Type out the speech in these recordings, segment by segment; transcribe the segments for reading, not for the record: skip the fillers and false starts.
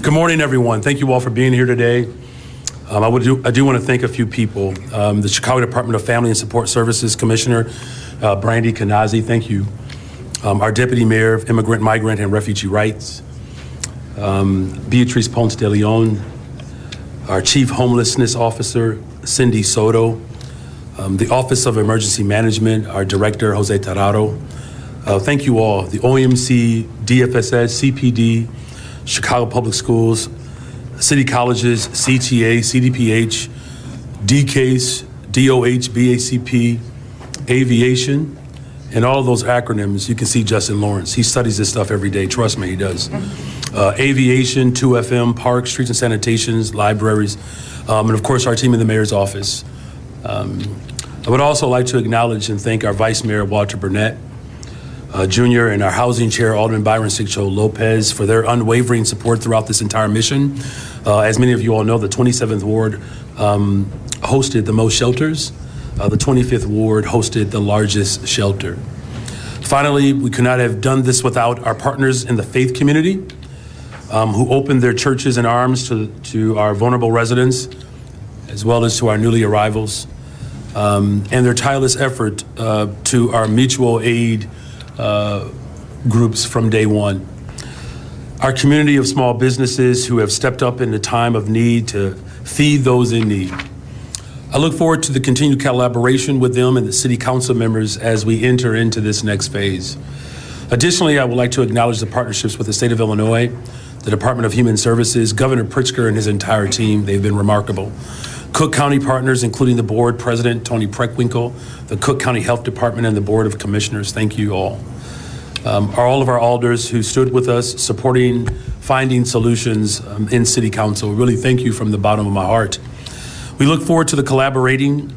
Good morning, everyone. Thank you all for being here today. I do want to thank a few people. The Chicago Department of Family and Support Services Commissioner, Brandy Kanazi, thank you. Our Deputy Mayor of Immigrant, Migrant, and Refugee Rights, Beatrice Ponce de Leon, our Chief Homelessness Officer, Cindy Soto, the Office of Emergency Management, our Director, Jose Tararo. Thank you all, the OMC, DFSS, CPD, Chicago Public Schools, City Colleges, CTA, CDPH, DCASE, DOH, BACP, Aviation, and all those acronyms. You can see Justin Lawrence. He studies this stuff every day. Trust me, he does. Aviation, 2FM, Parks, Streets and Sanitations, Libraries, and of course our team in the Mayor's office. I would also like to acknowledge and thank our Vice Mayor, Walter Burnett, Jr., and our Housing Chair, Alderman Byron Sigcho Lopez, for their unwavering support throughout this entire mission. As many of you all know, the 27th Ward hosted the most shelters. The 25th Ward hosted the largest shelter. Finally, we could not have done this without our partners in the faith community, who opened their churches and arms to our vulnerable residents, as well as to our newly arrivals, and their tireless effort to our mutual aid groups from day one. Our community of small businesses who have stepped up in the time of need to feed those in need. I look forward to the continued collaboration with them and the city council members as we enter into this next phase. Additionally, I would like to acknowledge the partnerships with the state of Illinois, the Department of Human Services, Governor Pritzker and his entire team. They've been remarkable. Cook County partners, including the board president, Tony Preckwinkle, the Cook County Health Department, and the Board of Commissioners. Thank you all. All of our alders who stood with us, supporting, finding solutions in City Council. Really thank you from the bottom of my heart. We look forward to the collaborating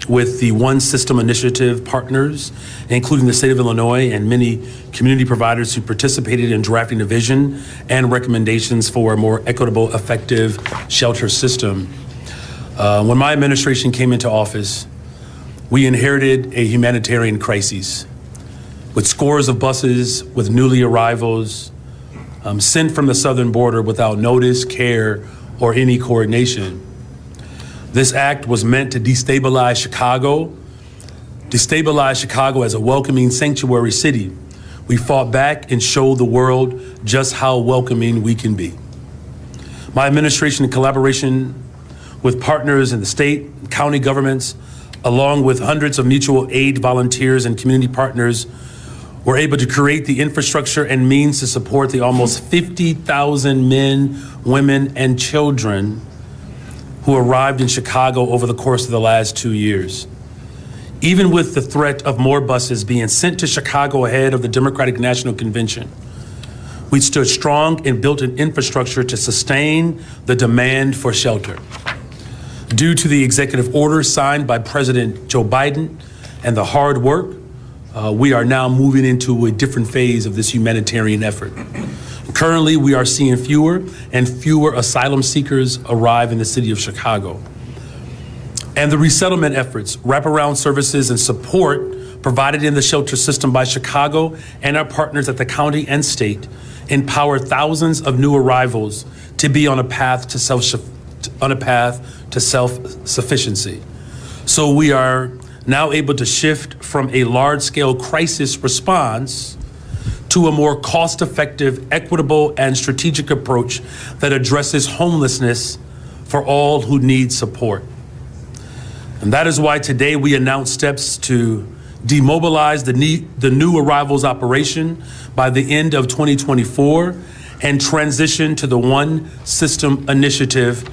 with the One System Initiative partners, including the state of Illinois and many community providers who participated in drafting a vision and recommendations for a more equitable, effective shelter system. When my administration came into office, we inherited a humanitarian crisis with scores of buses with newly arrivals sent from the southern border without notice, care, or any coordination. This act was meant to destabilize Chicago as a welcoming sanctuary city. We fought back and showed the world just how welcoming we can be. My administration, in collaboration with partners in the state and county governments, along with hundreds of mutual aid volunteers and community partners, were able to create the infrastructure and means to support the almost 50,000 men, women, and children who arrived in Chicago over the course of the last 2 years. Even with the threat of more buses being sent to Chicago ahead of the Democratic National Convention, we stood strong and built an infrastructure to sustain the demand for shelter. Due to the executive order signed by President Joe Biden and the hard work, we are now moving into a different phase of this humanitarian effort. Currently, we are seeing fewer and fewer asylum seekers arrive in the city of Chicago. And the resettlement efforts, wraparound services, and support provided in the shelter system by Chicago and our partners at the county and state empower thousands of new arrivals to be on a path to self-sufficiency. So we are now able to shift from a large-scale crisis response to a more cost-effective, equitable, and strategic approach that addresses homelessness for all who need support. And that is why today we announce steps to demobilize the new arrivals operation by the end of 2024 and transition to the One System Initiative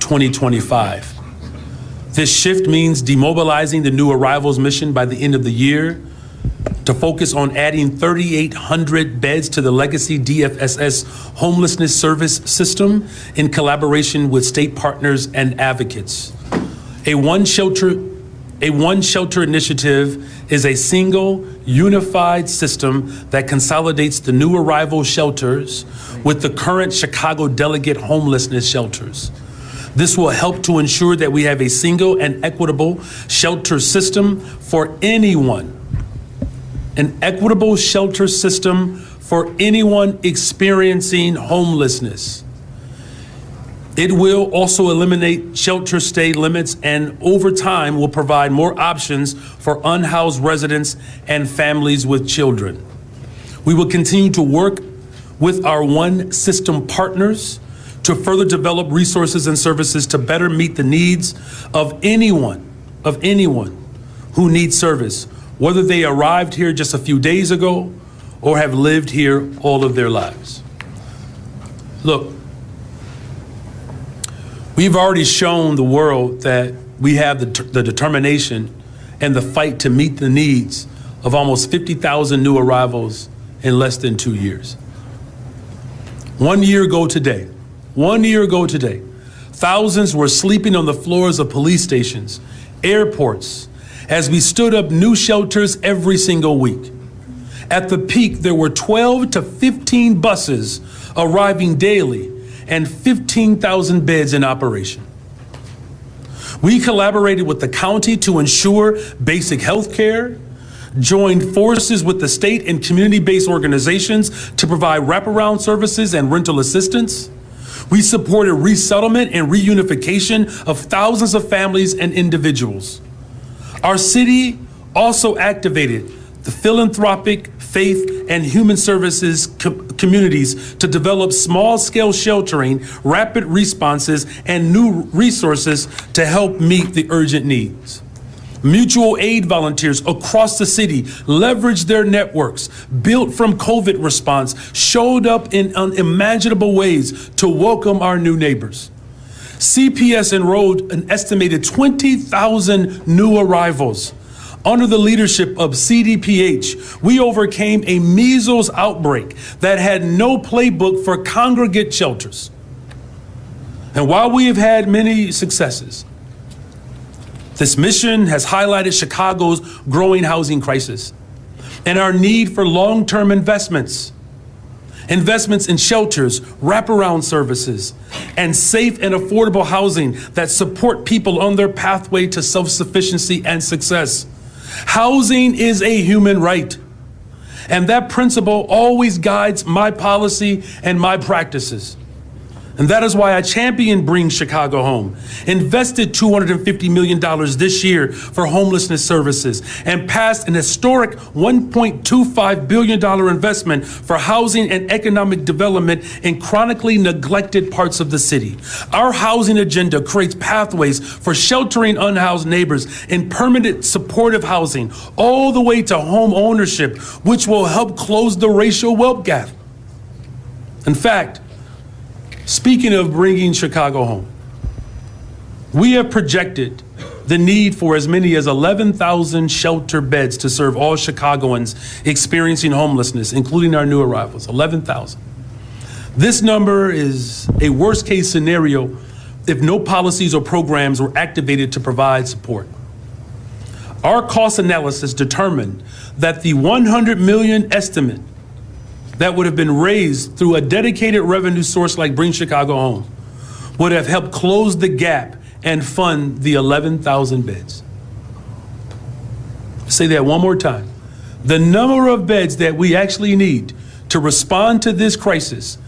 2025. This shift means demobilizing the new arrivals mission by the end of the year to focus on adding 3,800 beds to the legacy DFSS homelessness service system in collaboration with state partners and advocates. A one shelter initiative is a single, unified system that consolidates the new arrival shelters with the current Chicago delegate homelessness shelters. This will help to ensure that we have a single and equitable shelter system for anyone. An equitable shelter system for anyone experiencing homelessness. It will also eliminate shelter stay limits and over time will provide more options for unhoused residents and families with children. We will continue to work with our One System partners to further develop resources and services to better meet the needs of anyone who needs service, whether they arrived here just a few days ago or have lived here all of their lives. Look, we've already shown the world that we have the determination and the fight to meet the needs of almost 50,000 new arrivals in less than 2 years. 1 year ago today, thousands were sleeping on the floors of police stations, airports, as we stood up new shelters every single week. At the peak, there were 12 to 15 buses arriving daily and 15,000 beds in operation. We collaborated with the county to ensure basic health care, joined forces with the state and community-based organizations to provide wraparound services and rental assistance. We supported resettlement and reunification of thousands of families and individuals. Our city also activated the philanthropic, faith, and human services communities to develop small-scale sheltering, rapid responses, and new resources to help meet the urgent needs. Mutual aid volunteers across the city leveraged their networks, built from COVID response, showed up in unimaginable ways to welcome our new neighbors. CPS enrolled an estimated 20,000 new arrivals. Under the leadership of CDPH, we overcame a measles outbreak that had no playbook for congregate shelters. And while we have had many successes, this mission has highlighted Chicago's growing housing crisis and our need for long-term investments in shelters, wraparound services, and safe and affordable housing that support people on their pathway to self-sufficiency and success. Housing is a human right, and that principle always guides my policy and my practices. And that is why I champion Bring Chicago Home, invested $250 million this year for homelessness services, and passed an historic $1.25 billion investment for housing and economic development in chronically neglected parts of the city. Our housing agenda creates pathways for sheltering unhoused neighbors in permanent supportive housing, all the way to home ownership, which will help close the racial wealth gap. In fact, speaking of bringing Chicago home, we have projected the need for as many as 11,000 shelter beds to serve all Chicagoans experiencing homelessness, including our new arrivals, 11,000. This number is a worst-case scenario if no policies or programs were activated to provide support. Our cost analysis determined that the $100 million estimate that would have been raised through a dedicated revenue source like Bring Chicago Home would have helped close the gap and fund the 11,000 beds. I'll say that one more time. The number of beds that we actually need to respond to this crisis,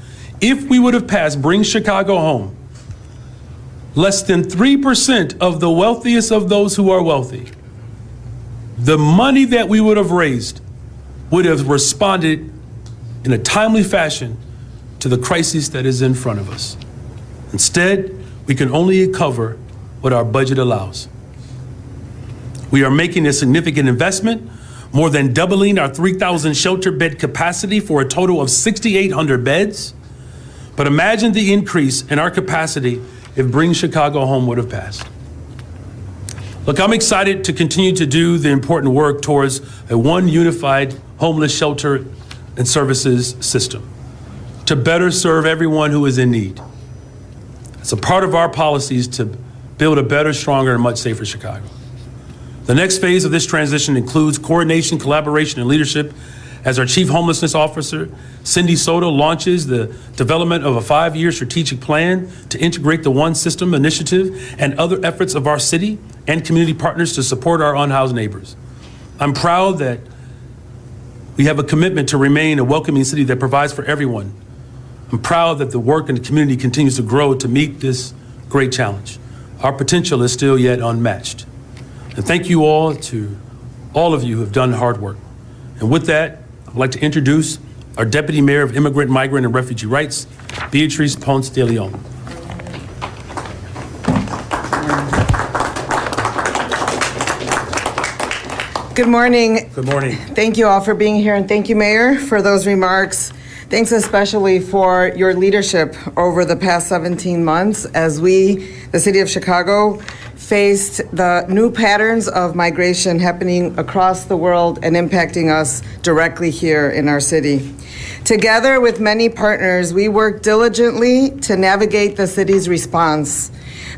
if we would have passed Bring Chicago Home, less than 3% of the wealthiest of those who are wealthy, the money that we would have raised would have responded in a timely fashion to the crisis that is in front of us. Instead, we can only cover what our budget allows. We are making a significant investment, more than doubling our 3,000 shelter bed capacity for a total of 6,800 beds. But imagine the increase in our capacity if Bring Chicago Home would have passed. Look, I'm excited to continue to do the important work towards a one unified homeless shelter and services system to better serve everyone who is in need. It's a part of our policies to build a better, stronger, and much safer Chicago. The next phase of this transition includes coordination, collaboration, and leadership as our Chief Homelessness Officer, Cindy Soto, launches the development of a 5-year strategic plan to integrate the One System initiative and other efforts of our city and community partners to support our unhoused neighbors. I'm proud that we have a commitment to remain a welcoming city that provides for everyone I'm proud that the work in the community continues to grow to meet this great challenge. Our potential is still yet unmatched. And thank you all to all of you who have done hard work. And with that, I'd like to introduce our Deputy Mayor of Immigrant, Migrant, and Refugee Rights, Beatrice Ponce de Leon. Good morning. Good morning. Thank you all for being here, and thank you, Mayor, for those remarks. Thanks especially for your leadership over the past 17 months as we, the City of Chicago, faced the new patterns of migration happening across the world and impacting us directly here in our city. Together with many partners, we worked diligently to navigate the city's response,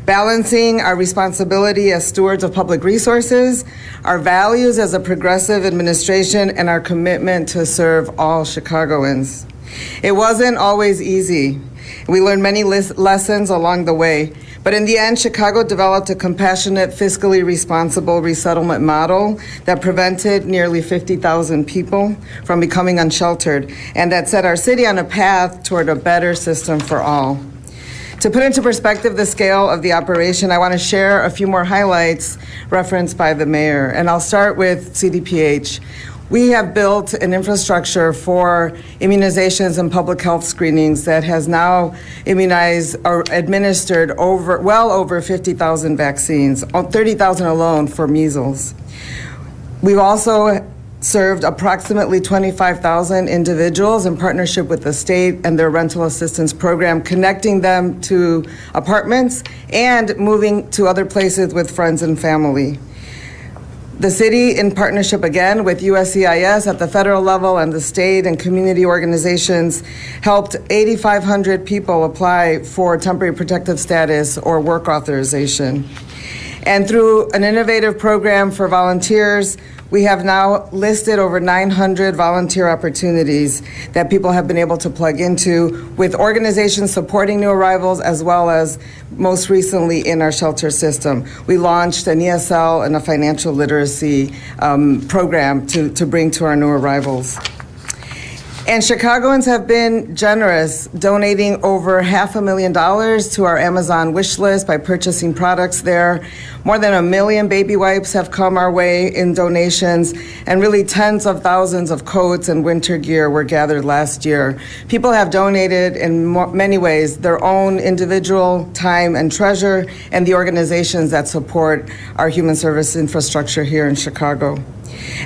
balancing our responsibility as stewards of public resources, our values as a progressive administration, and our commitment to serve all Chicagoans. It wasn't always easy. We learned many lessons along the way, but in the end, Chicago developed a compassionate, fiscally responsible resettlement model that prevented nearly 50,000 people from becoming unsheltered, and that set our city on a path toward a better system for all. To put into perspective the scale of the operation, I want to share a few more highlights referenced by the mayor, and I'll start with CDPH. We have built an infrastructure for immunizations and public health screenings that has now immunized or administered well over 50,000 vaccines, 30,000 alone for measles. We've also served approximately 25,000 individuals in partnership with the state and their rental assistance program, connecting them to apartments and moving to other places with friends and family. The city, in partnership again with USCIS at the federal level and the state and community organizations, helped 8,500 people apply for temporary protective status or work authorization. And through an innovative program for volunteers, we have now listed over 900 volunteer opportunities that people have been able to plug into with organizations supporting new arrivals as well as most recently in our shelter system. We launched an ESL and a financial literacy program to bring to our new arrivals. And Chicagoans have been generous, donating over $500,000 to our Amazon wish list by purchasing products there. More than 1 million baby wipes have come our way in donations, and really tens of thousands of coats and winter gear were gathered last year. People have donated in many ways, their own individual time and treasure, and the organizations that support our human service infrastructure here in Chicago.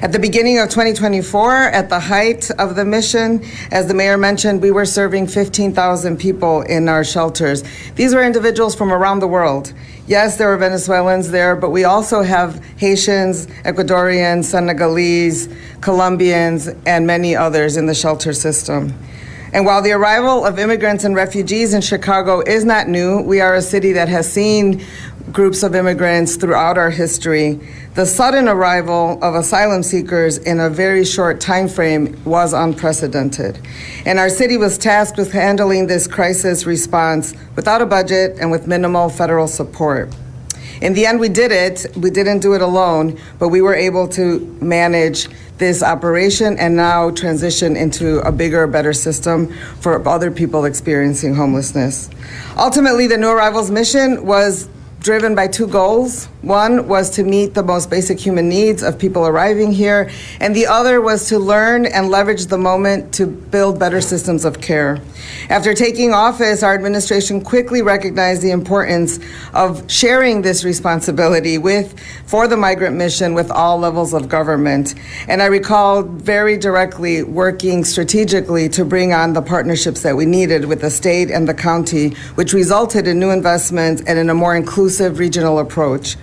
At the beginning of 2024, at the height of the mission, as the mayor mentioned, we were serving 15,000 people in our shelters. These were individuals from around the world. Yes, there were Venezuelans there, but we also have Haitians, Ecuadorians, Senegalese, Colombians, and many others in the shelter system. And while the arrival of immigrants and refugees in Chicago is not new, we are a city that has seen groups of immigrants throughout our history. The sudden arrival of asylum seekers in a very short time frame was unprecedented. And our city was tasked with handling this crisis response without a budget and with minimal federal support. In the end, we did it. We didn't do it alone, but we were able to manage this operation and now transition into a bigger, better system for other people experiencing homelessness. Ultimately, the New Arrivals mission was driven by two goals. One was to meet the most basic human needs of people arriving here, and the other was to learn and leverage the moment to build better systems of care. After taking office, our administration quickly recognized the importance of sharing this responsibility for the migrant mission with all levels of government. And I recall very directly working strategically to bring on the partnerships that we needed with the state and the county, which resulted in new investments and in a more inclusive regional approach.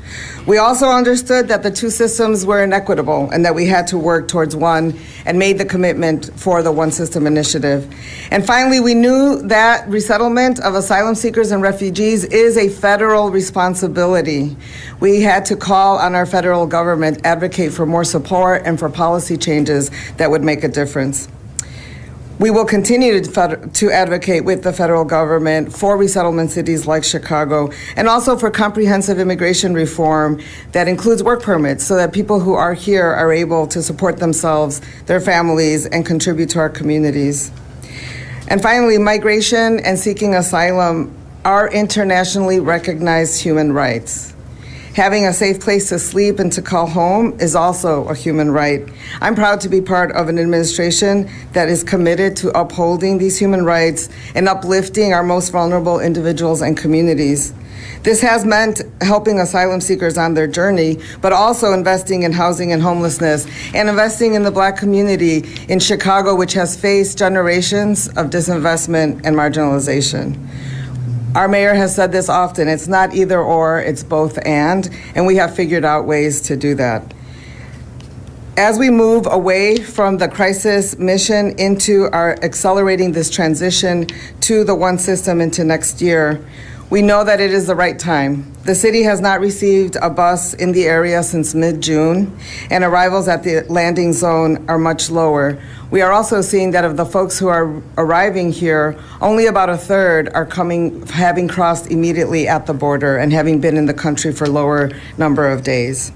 We also understood that the two systems were inequitable and that we had to work towards one, and made the commitment for the One System initiative. And finally, we knew that resettlement of asylum seekers and refugees is a federal responsibility. We had to call on our federal government, advocate for more support and for policy changes that would make a difference. We will continue to advocate with the federal government for resettlement cities like Chicago, and also for comprehensive immigration reform that includes work permits so that people who are here are able to support themselves, their families, and contribute to our communities. And finally, migration and seeking asylum are internationally recognized human rights. Having a safe place to sleep and to call home is also a human right. I'm proud to be part of an administration that is committed to upholding these human rights and uplifting our most vulnerable individuals and communities. This has meant helping asylum seekers on their journey, but also investing in housing and homelessness and investing in the Black community in Chicago, which has faced generations of disinvestment and marginalization. Our mayor has said this often, it's not either or, it's both and we have figured out ways to do that. As we move away from the crisis mission into our accelerating this transition to the one system into next year, we know that it is the right time. The city has not received a bus in the area since mid-June, and arrivals at the landing zone are much lower. We are also seeing that of the folks who are arriving here, only about a third are having crossed immediately at the border and having been in the country for lower number of days.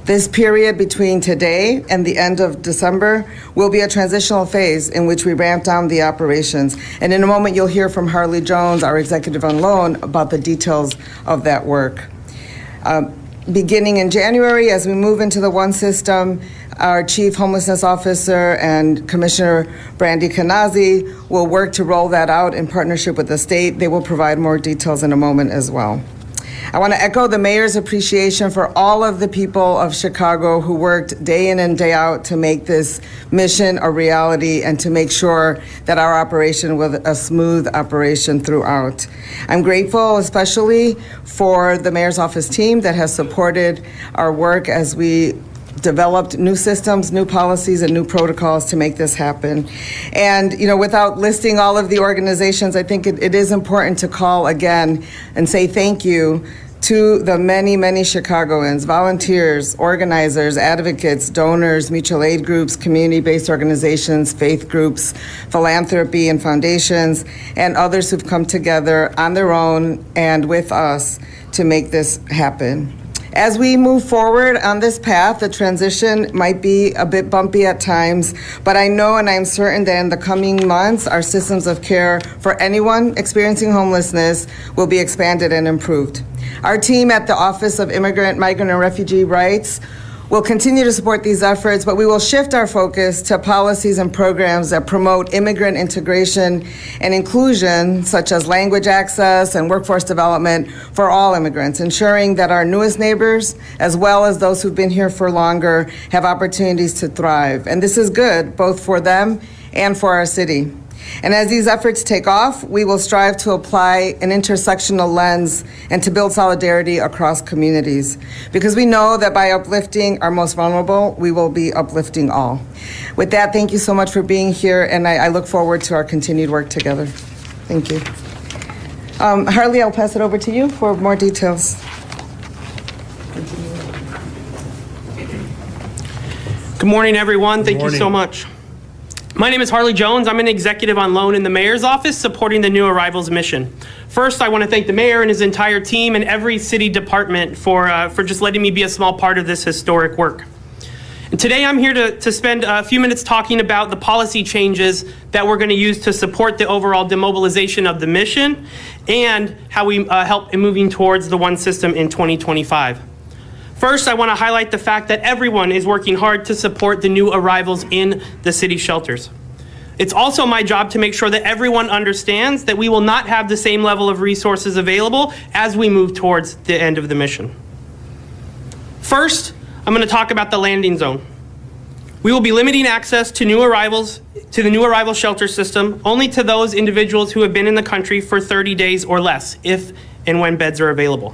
This period between today and the end of December will be a transitional phase in which we ramp down the operations. And in a moment, you'll hear from Harley Jones, our executive on loan, about the details of that work. Beginning in January, as we move into the one system, our Chief Homelessness Officer and Commissioner Brandy Kanazi will work to roll that out in partnership with the state. They will provide more details in a moment as well. I want to echo the mayor's appreciation for all of the people of Chicago who worked day in and day out to make this mission a reality and to make sure that our operation was a smooth operation throughout. I'm grateful especially for the mayor's office team that has supported our work as we developed new systems, new policies, and new protocols to make this happen. And, without listing all of the organizations, I think it is important to call again and say thank you to the many, many Chicagoans, volunteers, organizers, advocates, donors, mutual aid groups, community-based organizations, faith groups, philanthropy and foundations, and others who've come together on their own and with us to make this happen. As we move forward on this path, the transition might be a bit bumpy at times, but I know and I'm certain that in the coming months, our systems of care for anyone experiencing homelessness will be expanded and improved. Our team at the Office of Migrant, and Refugee Rights will continue to support these efforts, but we will shift our focus to policies and programs that promote immigrant integration and inclusion, such as language access and workforce development for all immigrants, ensuring that our newest neighbors, as well as those who've been here for longer, have opportunities to thrive. And this is good, both for them and for our city. And as these efforts take off, we will strive to apply an intersectional lens and to build solidarity across communities. Because we know that by uplifting our most vulnerable, we will be uplifting all. With that, thank you so much for being here, and I look forward to our continued work together. Thank you. Harley, I'll pass it over to you for more details. Good morning, everyone. Thank you so much. My name is Harley Jones. I'm an executive on loan in the mayor's office supporting the new arrivals mission. First, I want to thank the mayor and his entire team and every city department for just letting me be a small part of this historic work. And today I'm here to spend a few minutes talking about the policy changes that we're going to use to support the overall demobilization of the mission and how we help in moving towards the one system in 2025. First, I want to highlight the fact that everyone is working hard to support the new arrivals in the city shelters. It's also my job to make sure that everyone understands that we will not have the same level of resources available as we move towards the end of the mission. First, I'm going to talk about the landing zone. We will be limiting access to new arrivals to the new arrival shelter system only to those individuals who have been in the country for 30 days or less, if and when beds are available.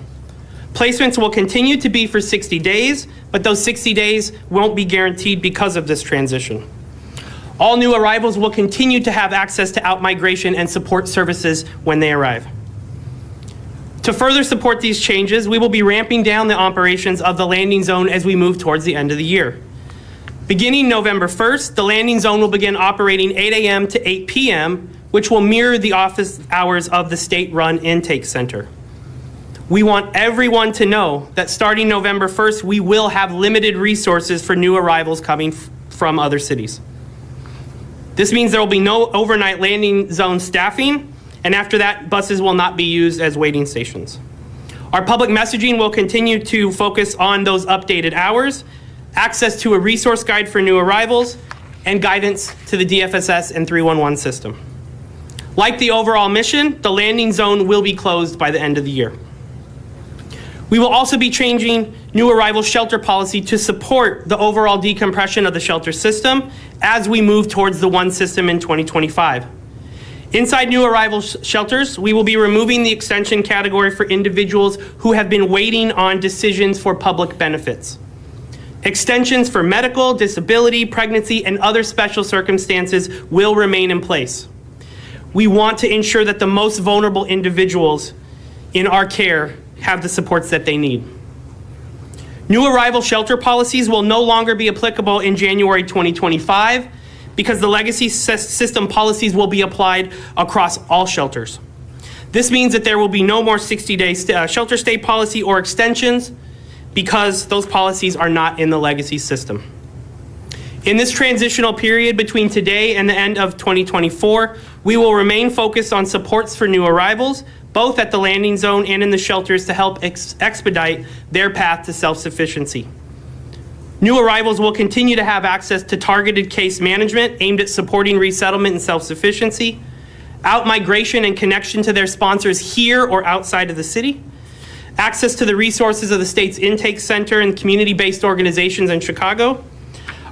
Placements will continue to be for 60 days, but those 60 days won't be guaranteed because of this transition. All new arrivals will continue to have access to out-migration and support services when they arrive. To further support these changes, we will be ramping down the operations of the landing zone as we move towards the end of the year. Beginning November 1st, the landing zone will begin operating 8 a.m. to 8 p.m., which will mirror the office hours of the state-run intake center. We want everyone to know that starting November 1st, we will have limited resources for new arrivals coming from other cities. This means there will be no overnight landing zone staffing, and after that, buses will not be used as waiting stations. Our public messaging will continue to focus on those updated hours, access to a resource guide for new arrivals, and guidance to the DFSS and 311 system. Like the overall mission, the landing zone will be closed by the end of the year. We will also be changing new arrival shelter policy to support the overall decompression of the shelter system as we move towards the one system in 2025. Inside new arrival shelters, we will be removing the extension category for individuals who have been waiting on decisions for public benefits. Extensions for medical, disability, pregnancy, and other special circumstances will remain in place. We want to ensure that the most vulnerable individuals in our care have the supports that they need. New arrival shelter policies will no longer be applicable in January 2025 because the legacy system policies will be applied across all shelters. This means that there will be no more 60-day shelter stay policy or extensions because those policies are not in the legacy system. In this transitional period between today and the end of 2024, we will remain focused on supports for new arrivals, both at the landing zone and in the shelters to help expedite their path to self-sufficiency. New arrivals will continue to have access to targeted case management aimed at supporting resettlement and self-sufficiency, out-migration and connection to their sponsors here or outside of the city, access to the resources of the state's intake center and community-based organizations in Chicago,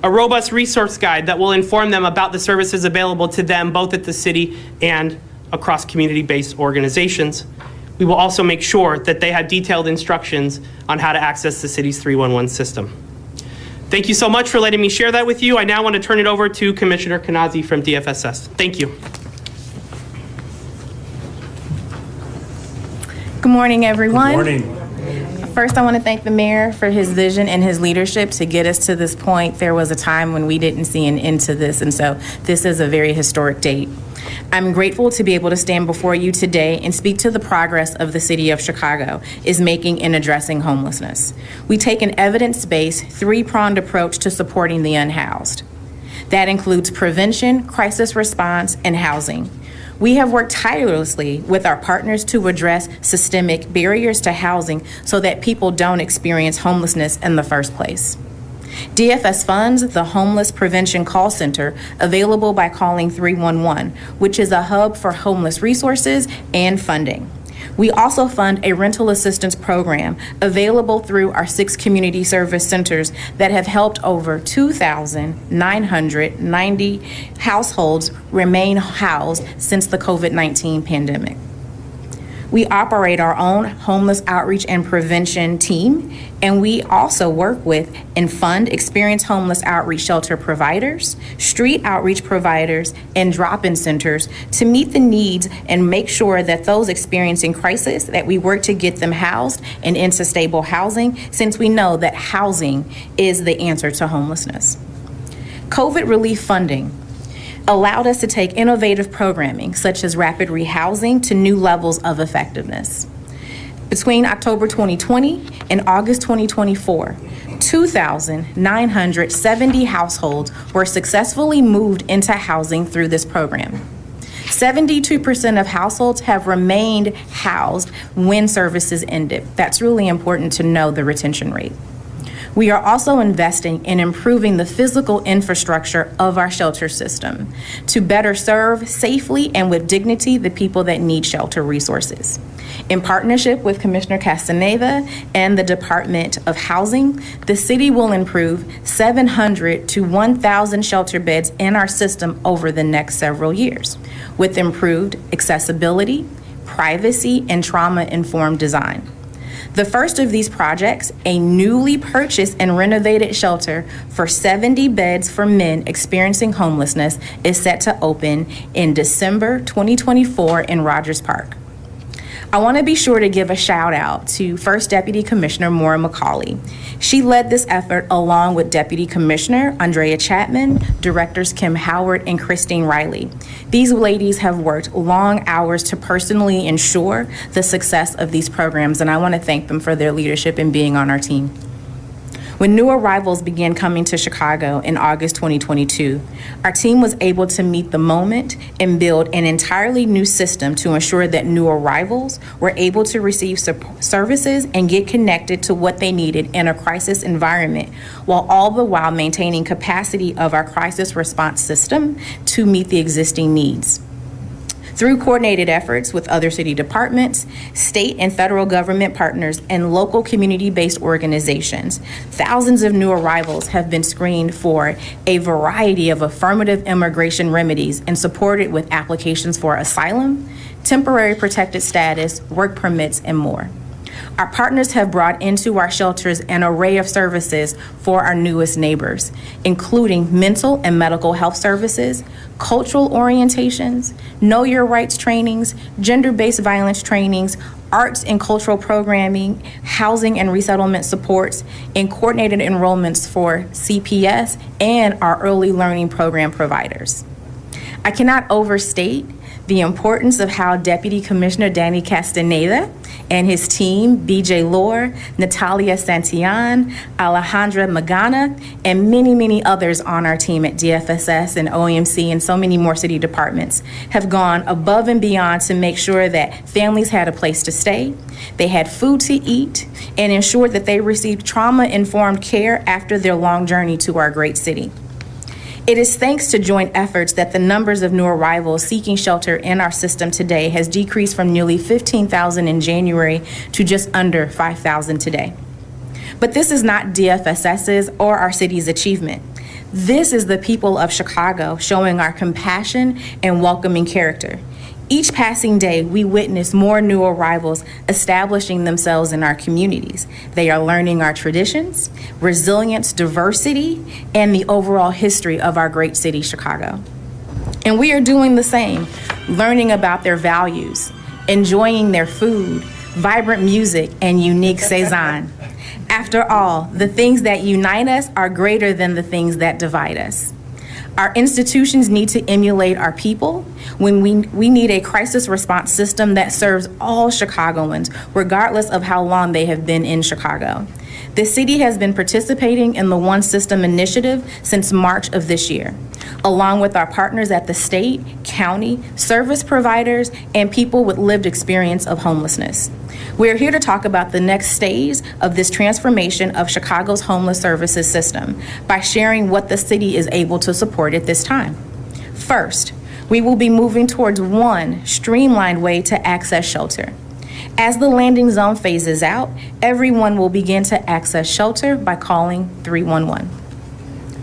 a robust resource guide that will inform them about the services available to them both at the city and across community-based organizations. We will also make sure that they have detailed instructions on how to access the city's 311 system. Thank you so much for letting me share that with you. I now want to turn it over to Commissioner Kanazi from DFSS. Thank you. Good morning, everyone. Good morning. First, I want to thank the mayor for his vision and his leadership to get us to this point. There was a time when we didn't see an end to this, and so this is a very historic date. I'm grateful to be able to stand before you today and speak to the progress of the city of Chicago is making in addressing homelessness. We take an evidence-based, three-pronged approach to supporting the unhoused. That includes prevention, crisis response, and housing. We have worked tirelessly with our partners to address systemic barriers to housing so that people don't experience homelessness in the first place. DFS funds the Homeless Prevention Call Center, available by calling 311, which is a hub for homeless resources and funding. We also fund a rental assistance program available through our 6 community service centers that have helped over 2,990 households remain housed since the COVID-19 pandemic. We operate our own homeless outreach and prevention team, and we also work with and fund experienced homeless outreach shelter providers, street outreach providers, and drop-in centers to meet the needs and make sure that those experiencing crisis, that we work to get them housed and into stable housing, since we know that housing is the answer to homelessness. COVID relief funding allowed us to take innovative programming such as rapid rehousing to new levels of effectiveness. Between October 2020 and August 2024, 2,970 households were successfully moved into housing through this program. 72% of households have remained housed when services ended. That's really important to know the retention rate. We are also investing in improving the physical infrastructure of our shelter system to better serve safely and with dignity the people that need shelter resources. In partnership with Commissioner Castaneda and the Department of Housing, the city will improve 700 to 1,000 shelter beds in our system over the next several years, with improved accessibility, privacy, and trauma-informed design. The first of these projects, a newly purchased and renovated shelter for 70 beds for men experiencing homelessness, is set to open in December 2024 in Rogers Park. I want to be sure to give a shout out to First Deputy Commissioner Maura McCauley. She led this effort along with Deputy Commissioner Andrea Chapman, Directors Kim Howard and Christine Riley. These ladies have worked long hours to personally ensure the success of these programs, and I want to thank them for their leadership in being on our team. When new arrivals began coming to Chicago in August 2022, our team was able to meet the moment and build an entirely new system to ensure that new arrivals were able to receive services and get connected to what they needed in a crisis environment, while all the while maintaining capacity of our crisis response system to meet the existing needs. Through coordinated efforts with other city departments, state and federal government partners, and local community-based organizations, thousands of new arrivals have been screened for a variety of affirmative immigration remedies and supported with applications for asylum, temporary protected status, work permits, and more. Our partners have brought into our shelters an array of services for our newest neighbors, including mental and medical health services, cultural orientations, know your rights trainings, gender-based violence trainings, arts and cultural programming, housing and resettlement supports, and coordinated enrollments for CPS and our early learning program providers. I cannot overstate the importance of how Deputy Commissioner Danny Castaneda and his team, BJ Lohr, Natalia Santillan, Alejandra Magana, and many, many others on our team at DFSS and OMC and so many more city departments have gone above and beyond to make sure that families had a place to stay, they had food to eat, and ensured that they received trauma-informed care after their long journey to our great city. It is thanks to joint efforts that the numbers of new arrivals seeking shelter in our system today has decreased from nearly 15,000 in January to just under 5,000 today. But this is not DFSS's or our city's achievement. This is the people of Chicago showing our compassion and welcoming character. Each passing day, we witness more new arrivals establishing themselves in our communities. They are learning our traditions, resilience, diversity, and the overall history of our great city, Chicago. And we are doing the same, learning about their values, enjoying their food, vibrant music, and unique Cezanne. After all, the things that unite us are greater than the things that divide us. Our institutions need to emulate our people when we need a crisis response system that serves all Chicagoans, regardless of how long they have been in Chicago. The city has been participating in the One System initiative since March of this year, along with our partners at the state, county, service providers, and people with lived experience of homelessness. We are here to talk about the next stage of this transformation of Chicago's homeless services system by sharing what the city is able to support at this time. First, we will be moving towards one streamlined way to access shelter. As the landing zone phases out, everyone will begin to access shelter by calling 311.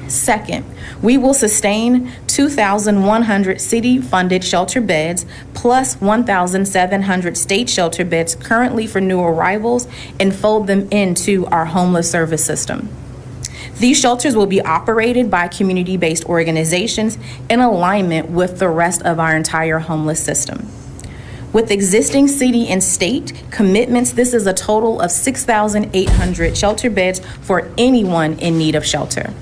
Second, we will sustain 2,100 city-funded shelter beds plus 1,700 state shelter beds currently for new arrivals and fold them into our homeless service system. These shelters will be operated by community-based organizations in alignment with the rest of our entire homeless system. With existing city and state commitments, this is a total of 6,800 shelter beds for anyone in need of shelter.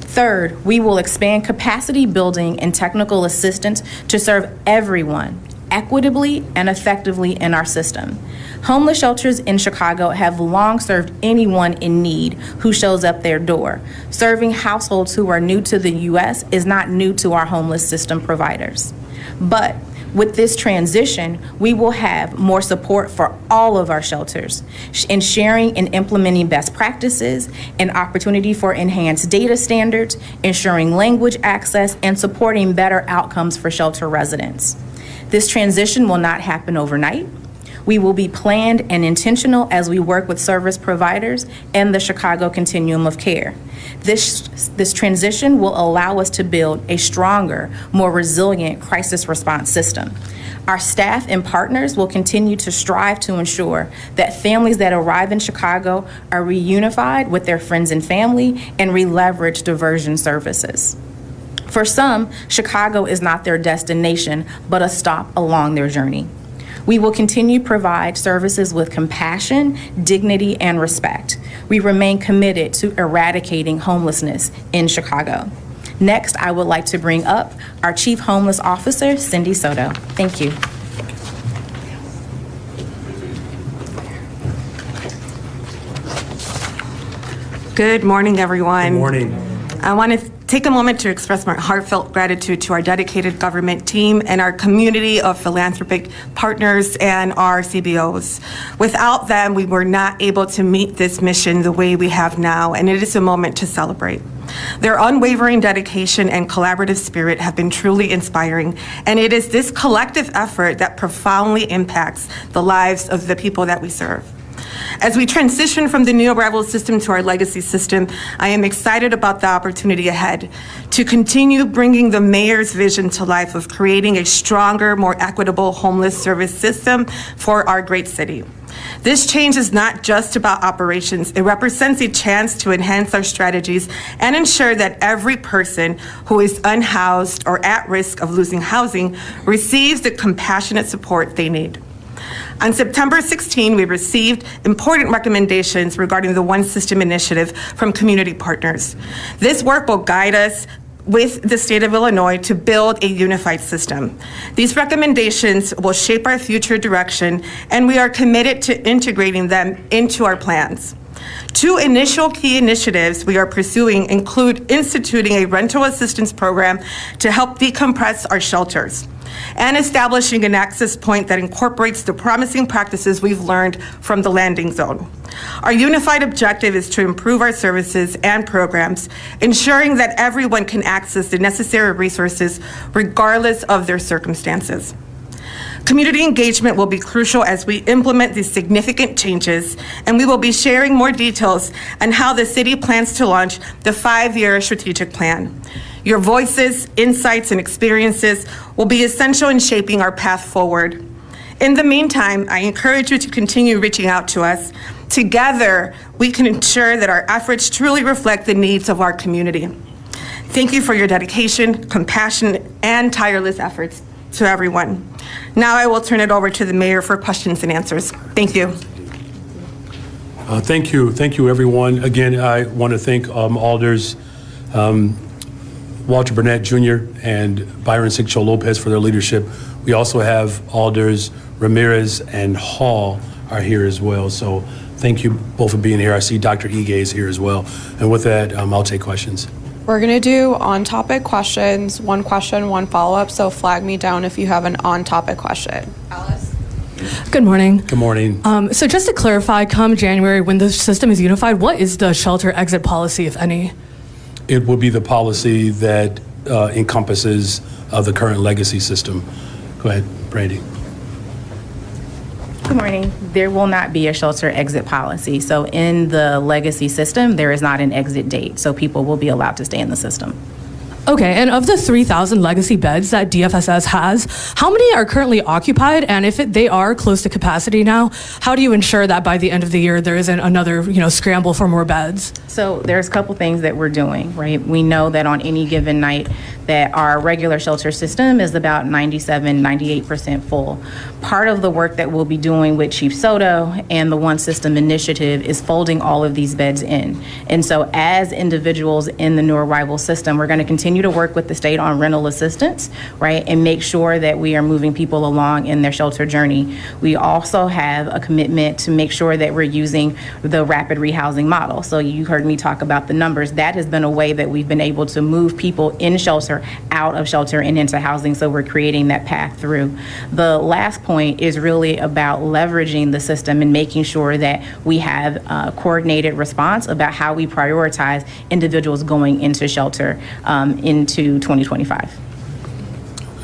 Third, we will expand capacity building and technical assistance to serve everyone equitably and effectively in our system. Homeless shelters in Chicago have long served anyone in need who shows up their door. Serving households who are new to the U.S. is not new to our homeless system providers. But with this transition, we will have more support for all of our shelters in sharing and implementing best practices, an opportunity for enhanced data standards, ensuring language access, and supporting better outcomes for shelter residents. This transition will not happen overnight. We will be planned and intentional as we work with service providers and the Chicago Continuum of Care. This transition will allow us to build a stronger, more resilient crisis response system. Our staff and partners will continue to strive to ensure that families that arrive in Chicago are reunified with their friends and family and re-leverage diversion services. For some, Chicago is not their destination, but a stop along their journey. We will continue to provide services with compassion, dignity, and respect. We remain committed to eradicating homelessness in Chicago. Next, I would like to bring up our Chief Homeless Officer, Cindy Soto. Thank you. Good morning, everyone. Good morning. I want to take a moment to express my heartfelt gratitude to our dedicated government team and our community of philanthropic partners and our CBOs. Without them, we were not able to meet this mission the way we have now, and it is a moment to celebrate. Their unwavering dedication and collaborative spirit have been truly inspiring, and it is this collective effort that profoundly impacts the lives of the people that we serve. As we transition from the new arrival system to our legacy system, I am excited about the opportunity ahead to continue bringing the mayor's vision to life of creating a stronger, more equitable homeless service system for our great city. This change is not just about operations. It represents a chance to enhance our strategies and ensure that every person who is unhoused or at risk of losing housing receives the compassionate support they need. On September 16, we received important recommendations regarding the One System initiative from community partners. This work will guide us with the state of Illinois to build a unified system. These recommendations will shape our future direction, and we are committed to integrating them into our plans. Two initial key initiatives we are pursuing include instituting a rental assistance program to help decompress our shelters, and establishing an access point that incorporates the promising practices we've learned from the landing zone. Our unified objective is to improve our services and programs, ensuring that everyone can access the necessary resources regardless of their circumstances. Community engagement will be crucial as we implement these significant changes, and we will be sharing more details on how the city plans to launch the 5-year strategic plan. Your voices, insights, and experiences will be essential in shaping our path forward. In the meantime, I encourage you to continue reaching out to us. Together, we can ensure that our efforts truly reflect the needs of our community. Thank you for your dedication, compassion, and tireless efforts to everyone. Now I will turn it over to the mayor for questions and answers. Thank you. Thank you, everyone. Again, I want to thank Alders Walter Burnett Jr. and Byron Sigcho Lopez for their leadership. We also have Alders Ramirez and Hall are here as well. So thank you both for being here. I see Dr. Ige is here as well. And with that, I'll take questions. We're going to do on-topic questions, one question, one follow-up, so flag me down if you have an on-topic question. Alice? Good morning. Good morning. So just to clarify, come January, when the system is unified, what is the shelter exit policy, if any? It will be the policy that encompasses the current legacy system. Go ahead, Brandy. Good morning. There will not be a shelter exit policy. So in the legacy system, there is not an exit date. So people will be allowed to stay in the system. Okay, and of the 3,000 legacy beds that DFSS has, how many are currently occupied? And if they are close to capacity now, how do you ensure that by the end of the year there isn't another, scramble for more beds? So there's a couple things that we're doing, right? We know that on any given night that our regular shelter system is about 97, 98% full. Part of the work that we'll be doing with Chief Soto and the One System initiative is folding all of these beds in. And so as individuals in the new arrival system, we're going to continue to work with the state on rental assistance, right? And make sure that we are moving people along in their shelter journey. We also have a commitment to make sure that we're using the rapid rehousing model. So you heard me talk about the numbers. That has been a way that we've been able to move people in shelter, out of shelter, and into housing. So we're creating that path through. The last point is really about leveraging the system and making sure that we have a coordinated response about how we prioritize individuals going into shelter into 2025. I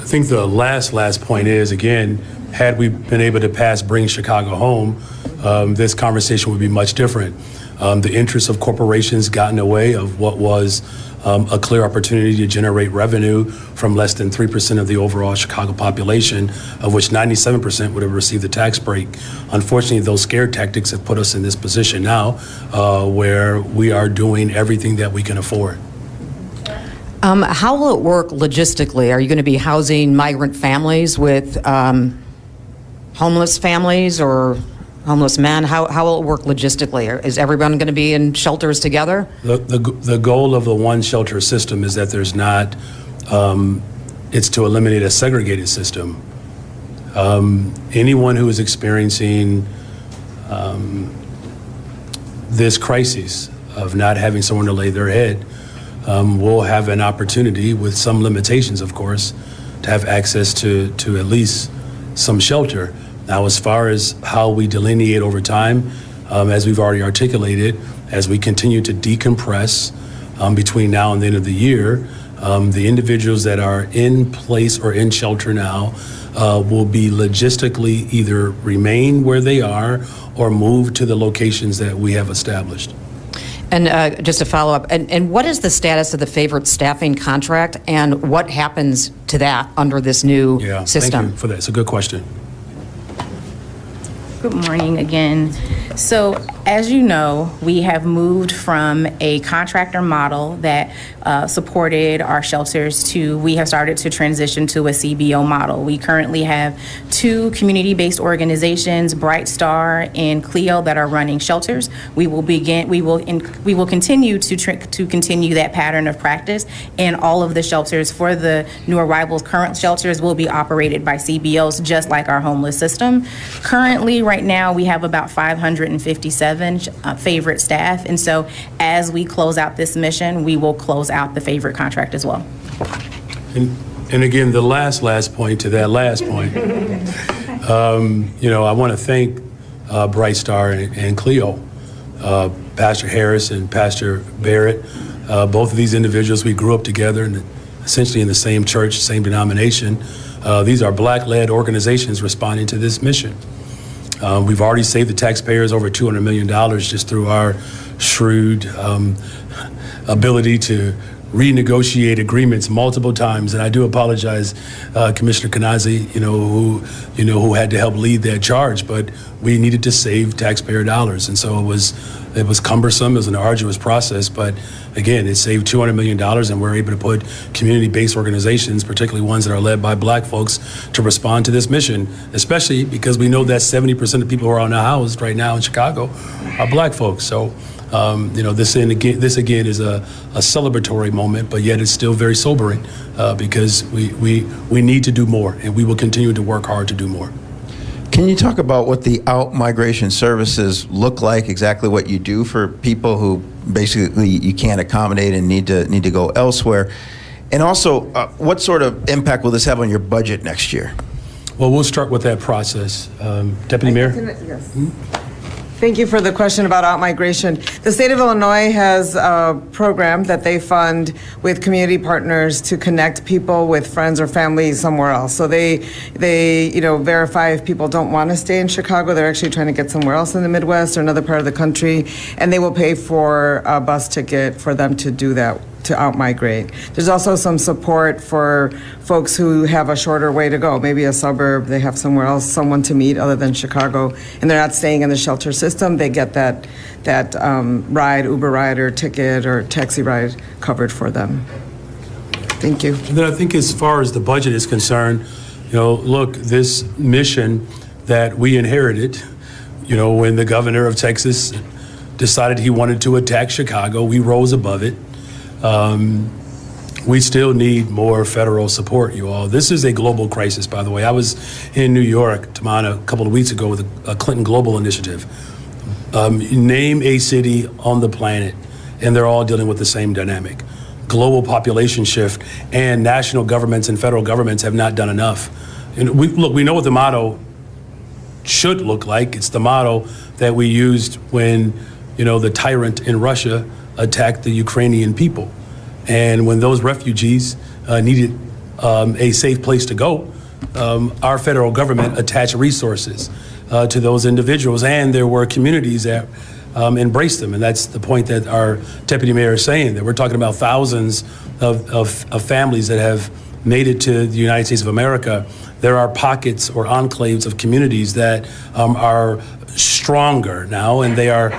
think the last point is, again, had we been able to pass Bring Chicago Home, this conversation would be much different. The interests of corporations got in the way of what was a clear opportunity to generate revenue from less than 3% of the overall Chicago population, of which 97% would have received the tax break. Unfortunately, those scare tactics have put us in this position now where we are doing everything that we can afford. How will it work logistically? Are you going to be housing migrant families with homeless families or homeless men? How will it work logistically? Is everyone going to be in shelters together? The goal of the one shelter system is that there's not, it's to eliminate a segregated system. Anyone who is experiencing this crisis of not having someone to lay their head, will have an opportunity, with some limitations, of course, to have access to at least some shelter. Now, as far as how we delineate over time, as we've already articulated, as we continue to decompress between now and the end of the year, the individuals that are in place or in shelter now will be logistically either remain where they are or move to the locations that we have established. And just to follow up, and what is the status of the favorite staffing contract, and what happens to that under this new system? Thank you for that. It's a good question. Good morning again. So, as you know, we have moved from a contractor model that supported our shelters to, we have started to transition to a CBO model. We currently have 2 community-based organizations, Bright Star and Clio, that are running shelters. We will continue to continue that pattern of practice, and all of the shelters for the new arrivals, current shelters, will be operated by CBOs, just like our homeless system. Currently, right now, we have about 557 favorite staff, and so as we close out this mission, we will close out the favorite contract as well. And again, the last point to that last point, I want to thank Bright Star and Clio, Pastor Harris and Pastor Barrett. Both of these individuals, we grew up together and essentially in the same church, same denomination. These are Black-led organizations responding to this mission. We've already saved the taxpayers over $200 million just through our shrewd ability to renegotiate agreements multiple times. And I do apologize, Commissioner Kanazi, who had to help lead that charge, but we needed to save taxpayer dollars. And so it was cumbersome, it was an arduous process, but again, it saved $200 million, and we're able to put community-based organizations, particularly ones that are led by Black folks, to respond to this mission, especially because we know that 70% of people who are unhoused right now in Chicago are Black folks. So, this again is a celebratory moment, but yet it's still very sobering because we need to do more, and we will continue to work hard to do more. Can you talk about what the out-migration services look like, exactly what you do for people who basically you can't accommodate and need to go elsewhere? And also, what sort of impact will this have on your budget next year? Well, we'll start with that process. Deputy Mayor? Yes. Thank you for the question about out-migration. The state of Illinois has a program that they fund with community partners to connect people with friends or family somewhere else. So they verify if people don't want to stay in Chicago, they're actually trying to get somewhere else in the Midwest or another part of the country, and they will pay for a bus ticket for them to do that, to out-migrate. There's also some support for folks who have a shorter way to go, maybe a suburb, they have somewhere else, someone to meet other than Chicago, and they're not staying in the shelter system. They get that ride, Uber ride or ticket or taxi ride covered for them. Thank you. And then I think as far as the budget is concerned, look, this mission that we inherited, when the governor of Texas decided he wanted to attack Chicago, we rose above it. We still need more federal support, you all. This is a global crisis, by the way. I was in New York, Tamana, a couple of weeks ago with a Clinton Global Initiative. Name a city on the planet, and they're all dealing with the same dynamic. Global population shift, and national governments and federal governments have not done enough. And we know what the motto should look like. It's the motto that we used when, the tyrant in Russia attacked the Ukrainian people. And when those refugees needed a safe place to go, our federal government attached resources to those individuals, and there were communities that embraced them. And that's the point that our deputy mayor is saying, that we're talking about thousands of families that have made it to the United States of America. There are pockets or enclaves of communities that are stronger now, and they are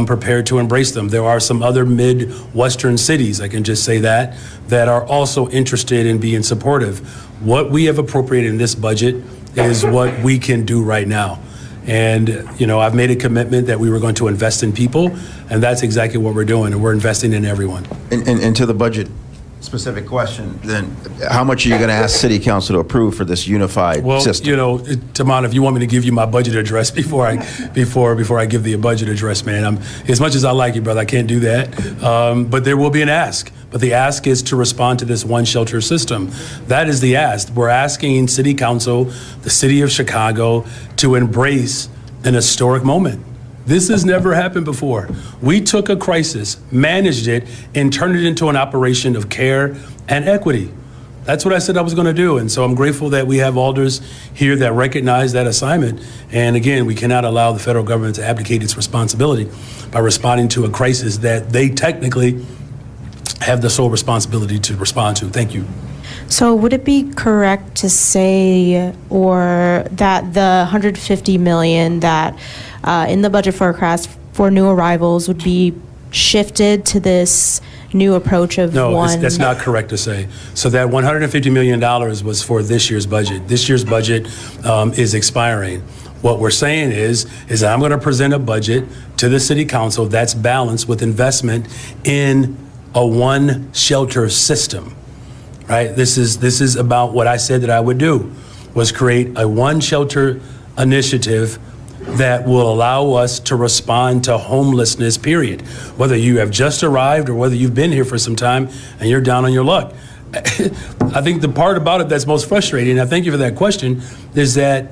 prepared to embrace them. There are some other Midwestern cities, I can just say that are also interested in being supportive. What we have appropriated in this budget is what we can do right now. And, I've made a commitment that we were going to invest in people, and that's exactly what we're doing, and we're investing in everyone. Into the budget specific question, then how much are you going to ask City Council to approve for this unified Well, system? you know, Taman, if you want me to give you my budget address before I give the budget address, man, as much as I like you, brother, I can't do that. But there will be an ask. But the ask is to respond to this one shelter system. That is the ask. We're asking City Council, the City of Chicago, to embrace an historic moment. This has never happened before. We took a crisis, managed it, and turned it into an operation of care and equity. That's what I said I was going to do. And so I'm grateful that we have alders here that recognize that assignment. And again, we cannot allow the federal government to abdicate its responsibility by responding to a crisis that they technically have the sole responsibility to respond to. Thank you. So would it be correct to say, or that the 150 million that in the budget forecast for new arrivals would be shifted to this new approach of No, one? that's not correct to say. So that $150 million was for this year's budget. This year's budget is expiring. What we're saying is I'm going to present a budget to the City Council that's balanced with investment in a one shelter system. Right? This is about what I said that I would do, was create a one shelter initiative that will allow us to respond to homelessness, period. Whether you have just arrived or whether you've been here for some time and you're down on your luck. I think the part about it that's most frustrating, and I thank you for that question, is that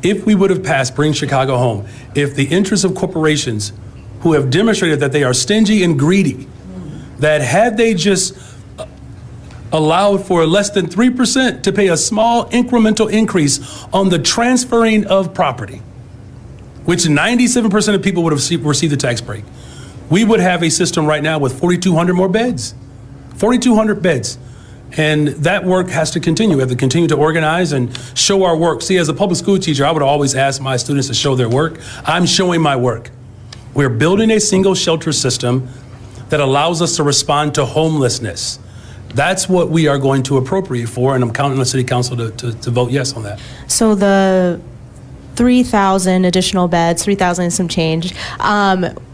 if we would have passed Bring Chicago Home, if the interests of corporations who have demonstrated that they are stingy and greedy, that had they just allowed for less than 3% to pay a small incremental increase on the transferring of property, which 97% of people would have received the tax break, we would have a system right now with 4,200 more beds, 4,200 beds. And that work has to continue. We have to continue to organize and show our work. See, as a public school teacher, I would always ask my students to show their work. I'm showing my work. We're building a single shelter system that allows us to respond to homelessness. That's what we are going to appropriate for, and I'm counting on the City Council to vote yes on that. So the 3,000 additional beds, 3,000 and some change,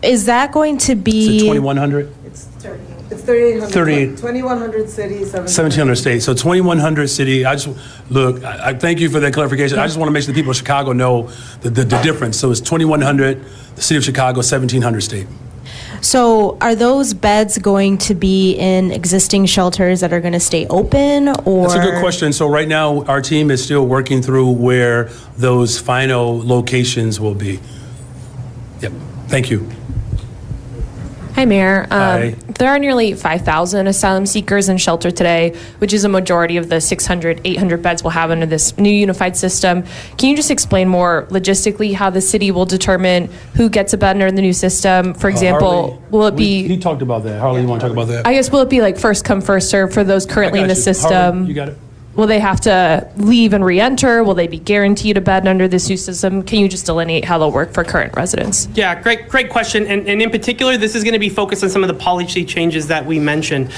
is that going to Is it be? 2,100? It's 3,800. 38. 2,100 cities, 1,700 states, so 2,100 city. I thank you for that clarification. I just want to make sure the people of Chicago know the difference. So it's 2,100, the city of Chicago, 1,700 state. So are those beds going to be in existing shelters that are going to stay open, or? That's a good question. So right now, our team is still working through where those final locations will be. Yep, thank you. Hi, Mayor. Hi. There are nearly 5,000 asylum seekers in shelter today, which is a majority of the 600, 800 beds we'll have under this new unified system. Can you just explain more logistically how the city will determine who gets a bed under the new system? For example, Harley, will it be, He talked about that. Harley, you want to talk about that? I guess, will it be like first come, first serve for those currently I in got the you. system? Harley, you got it. Will they have to leave and re-enter? Will they be guaranteed a bed under this new system? Can you just delineate how they'll work for current residents? Yeah, great question. And in particular, this is going to be focused on some of the policy changes that we mentioned.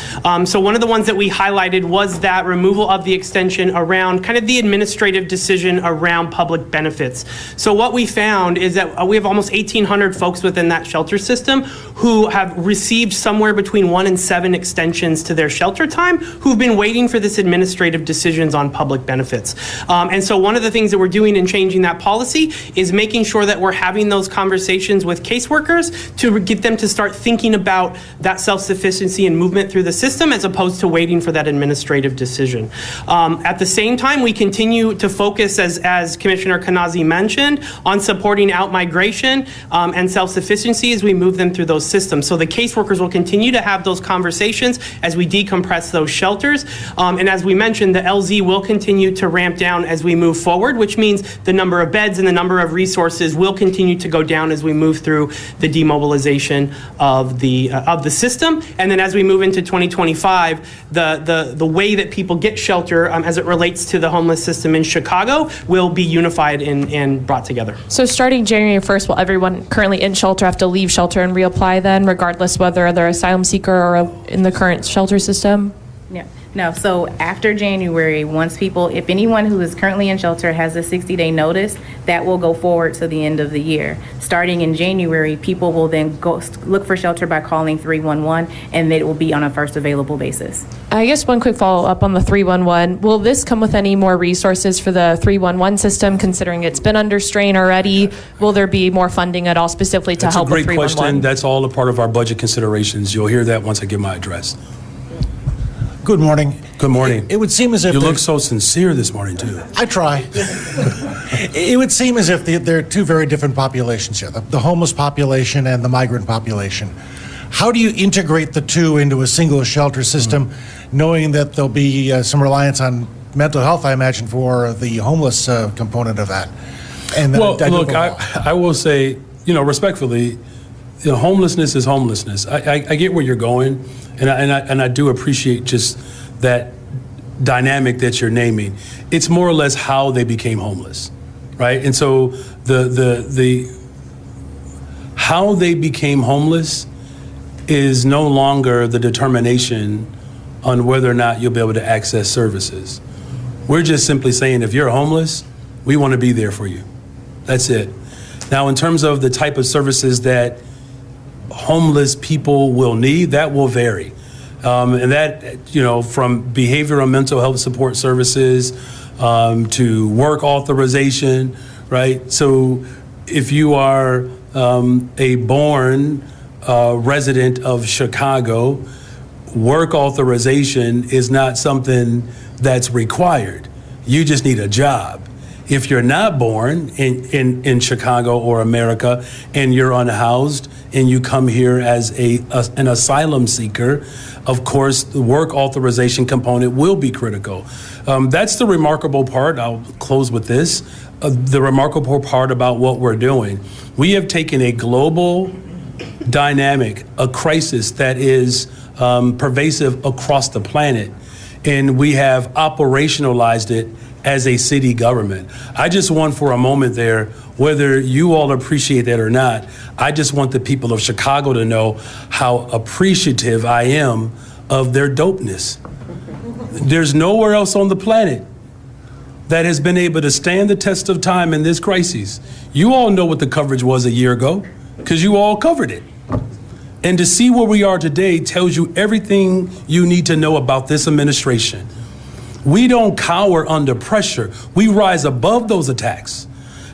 So one of the ones that we highlighted was that removal of the extension around kind of the administrative decision around public benefits. So what we found is that we have almost 1,800 folks within that shelter system who have received somewhere between 1 and 7 extensions to their shelter time, who've been waiting for this administrative decision on public benefits. And so one of the things that we're doing in changing that policy is making sure that we're having those conversations with caseworkers to get them to start thinking about that self-sufficiency and movement through the system as opposed to waiting for that administrative decision. At the same time, we continue to focus, as Commissioner Kanazi mentioned, on supporting out-migration and self-sufficiency as we move them through those systems. So the caseworkers will continue to have those conversations as we decompress those shelters. And as we mentioned, the LZ will continue to ramp down as we move forward, which means the number of beds and the number of resources will continue to go down as we move through the demobilization of the system. And then as we move into 2025, the way that people get shelter as it relates to the homeless system in Chicago will be unified and brought together. So starting January 1st, will everyone currently in shelter have to leave shelter and reapply then, regardless whether they're asylum seeker or in the current shelter system? Yeah. No, so after January, once people, if anyone who is currently in shelter has a 60-day notice, that will go forward to the end of the year. Starting in January, people will then go look for shelter by calling 311, and it will be on a first available basis. I guess one quick follow-up on the 311. Will this come with any more resources for the 311 system, considering it's been under strain already? Will there be more funding at all specifically to That's help a with great 311? question. That's all a part of our budget considerations. You'll hear that once I give my address. Good morning. Good morning. It would seem as if You look there's- so sincere this morning, too. I try. It would seem as if there are two very different populations here, the homeless population and the migrant population. How do you integrate the two into a single shelter system, knowing that there'll be some reliance on mental health, I imagine, for the homeless component of that? And Well, look, overall. I will say, respectfully, homelessness is homelessness. I get where you're going, and I do appreciate just that dynamic that you're naming. It's more or less how they became homeless, right? And so the how they became homeless is no longer the determination on whether or not you'll be able to access services. We're just simply saying, if you're homeless, we want to be there for you. That's it. Now, in terms of the type of services that homeless people will need, that will vary. And that, from behavioral and mental health support services to work authorization, right? So if you are a born resident of Chicago, work authorization is not something that's required. You just need a job. If you're not born in Chicago or America and you're unhoused and you come here as an asylum seeker, of course, the work authorization component will be critical. That's the remarkable part. I'll close with this. The remarkable part about what we're doing. We have taken a global dynamic, a crisis that is pervasive across the planet, and we have operationalized it as a city government. I just want for a moment there, whether you all appreciate that or not, I just want the people of Chicago to know how appreciative I am of their dopeness. There's nowhere else on the planet that has been able to stand the test of time in this crisis. You all know what the coverage was a year ago, because you all covered it. And to see where we are today tells you everything you need to know about this administration. We don't cower under pressure. We rise above those attacks.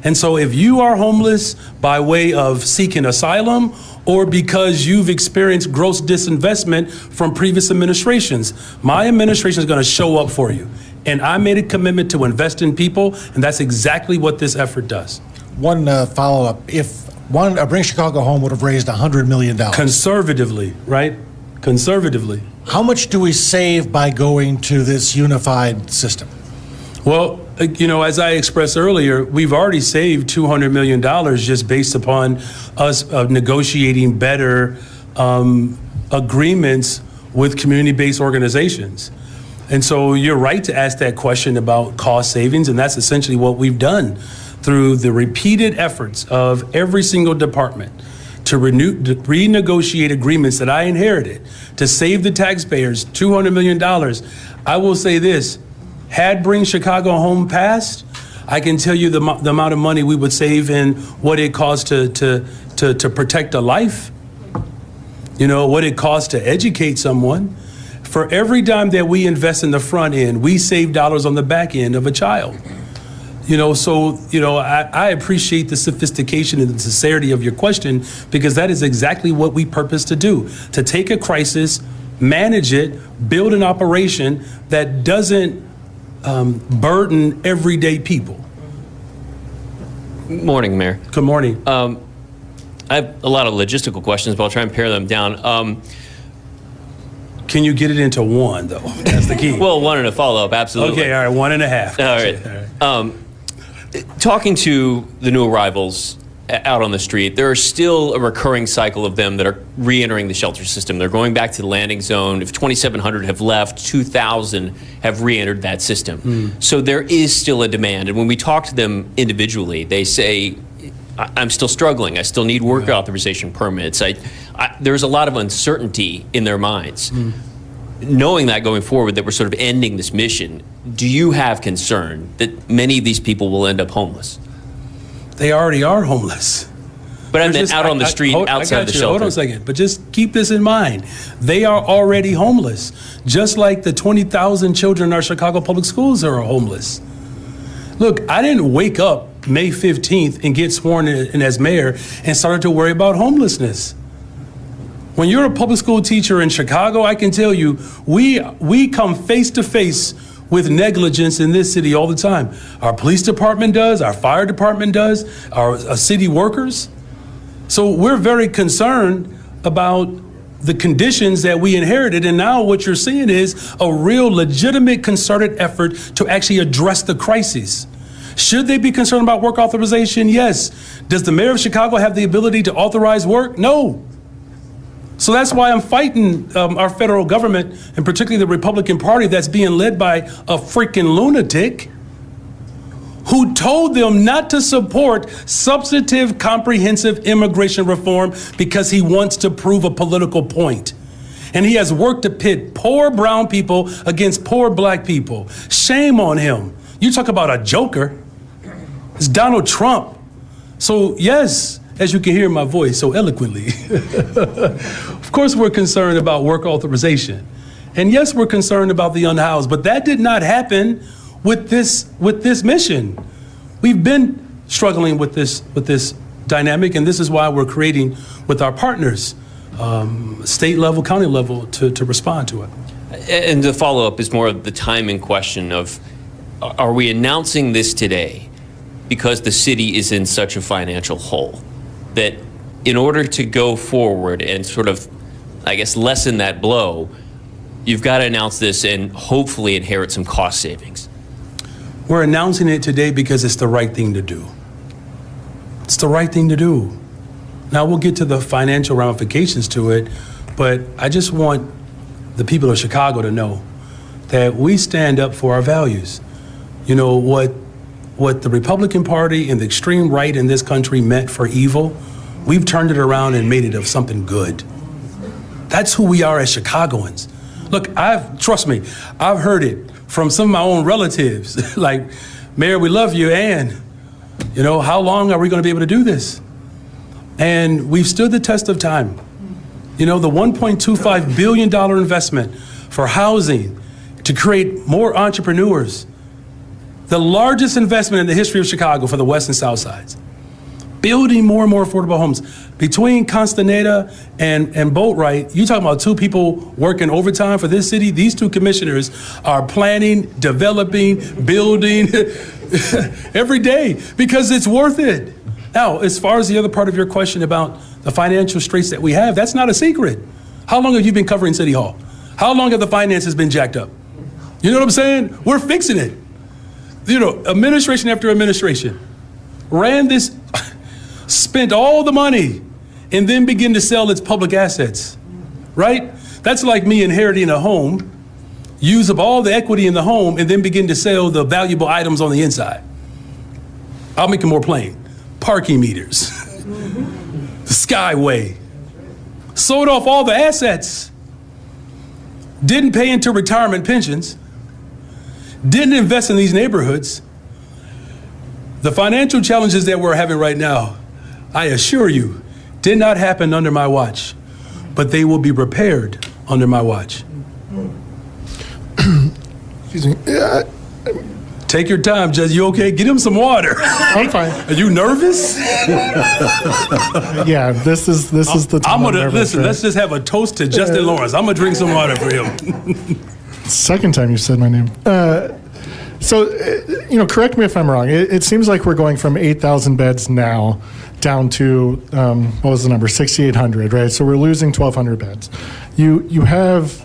And so if you are homeless by way of seeking asylum or because you've experienced gross disinvestment from previous administrations, my administration is going to show up for you. And I made a commitment to invest in people, and that's exactly what this effort does. One follow-up. If Bring Chicago Home would have raised $100 million. Conservatively, right? Conservatively. How much do we save by going to this unified system? Well, as I expressed earlier, we've already saved $200 million just based upon us negotiating better agreements with community-based organizations. And so you're right to ask that question about cost savings, and that's essentially what we've done through the repeated efforts of every single department to renegotiate agreements that I inherited to save the taxpayers $200 million. I will say this, had Bring Chicago Home passed, I can tell you the amount of money we would save in what it costs to protect a life, what it costs to educate someone. For every dime that we invest in the front end, we save dollars on the back end of a child. I appreciate the sophistication and the sincerity of your question, because that is exactly what we purpose to do, to take a crisis, manage it, build an operation that doesn't burden everyday people. Morning, Mayor. Good morning. I have a lot of logistical questions, but I'll try and pare them down. Can you get it into one, though? That's the key. Well, one and a follow-up, absolutely. Okay, all right, 1.5. All right. Talking to the new arrivals out on the street, there are still a recurring cycle of them that are re-entering the shelter system. They're going back to the landing zone. If 2,700 have left, 2,000 have re-entered that system. So there is still a demand. And when we talk to them individually, they say, I'm still struggling. I still need work authorization permits. There's a lot of uncertainty in their minds. knowing that going forward, that we're sort of ending this mission, do you have concern that many of these people will end up homeless? They already are homeless. But I meant out on the street, outside of the shelter. Hold on a second, but just keep this in mind. They are already homeless, just like the 20,000 children in our Chicago public schools are homeless. Look, I didn't wake up May 15th and get sworn in as mayor and started to worry about homelessness. When you're a public school teacher in Chicago, I can tell you, we come face to face with negligence in this city all the time. Our police department does, our fire department does, our city workers. So we're very concerned about the conditions that we inherited, and now what you're seeing is a real legitimate concerted effort to actually address the crisis. Should they be concerned about work authorization? Yes. Does the mayor of Chicago have the ability to authorize work? No. So that's why I'm fighting our federal government, and particularly the Republican Party that's being led by a freaking lunatic who told them not to support substantive, comprehensive immigration reform because he wants to prove a political point. And he has worked to pit poor brown people against poor black people. Shame on him. You talk about a joker. It's Donald Trump. So yes, as you can hear in my voice so eloquently, of course we're concerned about work authorization. And yes, we're concerned about the unhoused, but that did not happen with this mission. We've been struggling with this dynamic, and this is why we're creating with our partners, state level, county level, to respond to it. And the follow-up is more of the timing question of, are we announcing this today because the city is in such a financial hole that in order to go forward and sort of, I guess, lessen that blow, you've got to announce this and hopefully inherit some cost savings? We're announcing it today because it's the right thing to do. It's the right thing to do. Now we'll get to the financial ramifications to it, but I just want the people of Chicago to know that we stand up for our values. You know, what the Republican Party and the extreme right in this country meant for evil, we've turned it around and made it of something good. That's who we are as Chicagoans. Look, trust me, I've heard it from some of my own relatives, like, Mayor, we love you, and, you know, how long are we going to be able to do this? And we've stood the test of time. You know, the $1.25 billion investment for housing to create more entrepreneurs, the largest investment in the history of Chicago for the West and South Sides. Building more and more affordable homes. Between Constaneta and Boatwright, you're talking about two people working overtime for this city. These two commissioners are planning, developing, building every day because it's worth it. Now, as far as the other part of your question about the financial straits that we have, that's not a secret. How long have you been covering City Hall? How long have the finances been jacked up? You know what I'm saying? We're fixing it. You know, administration after administration ran this, spent all the money, and then begin to sell its public assets, right? That's like me inheriting a home, use up all the equity in the home, and then begin to sell the valuable items on the inside. I'll make it more plain. Parking meters, the Skyway, sold off all the assets, didn't pay into retirement pensions, didn't invest in these neighborhoods. The financial challenges that we're having right now, I assure you, did not happen under my watch, but they will be repaired under my watch. Excuse me. Take your time, Judge. You okay? Get him some water. I'm fine. Are you nervous? Yeah, this is the time. I'm gonna nervous, listen. right? Let's just have a toast to Justin Lawrence. I'm gonna drink some water for him. Second time you said my name. So, correct me if I'm wrong. It seems like we're going from 8,000 beds now down to, what was the number, 6,800, right? So we're losing 1,200 beds. You have,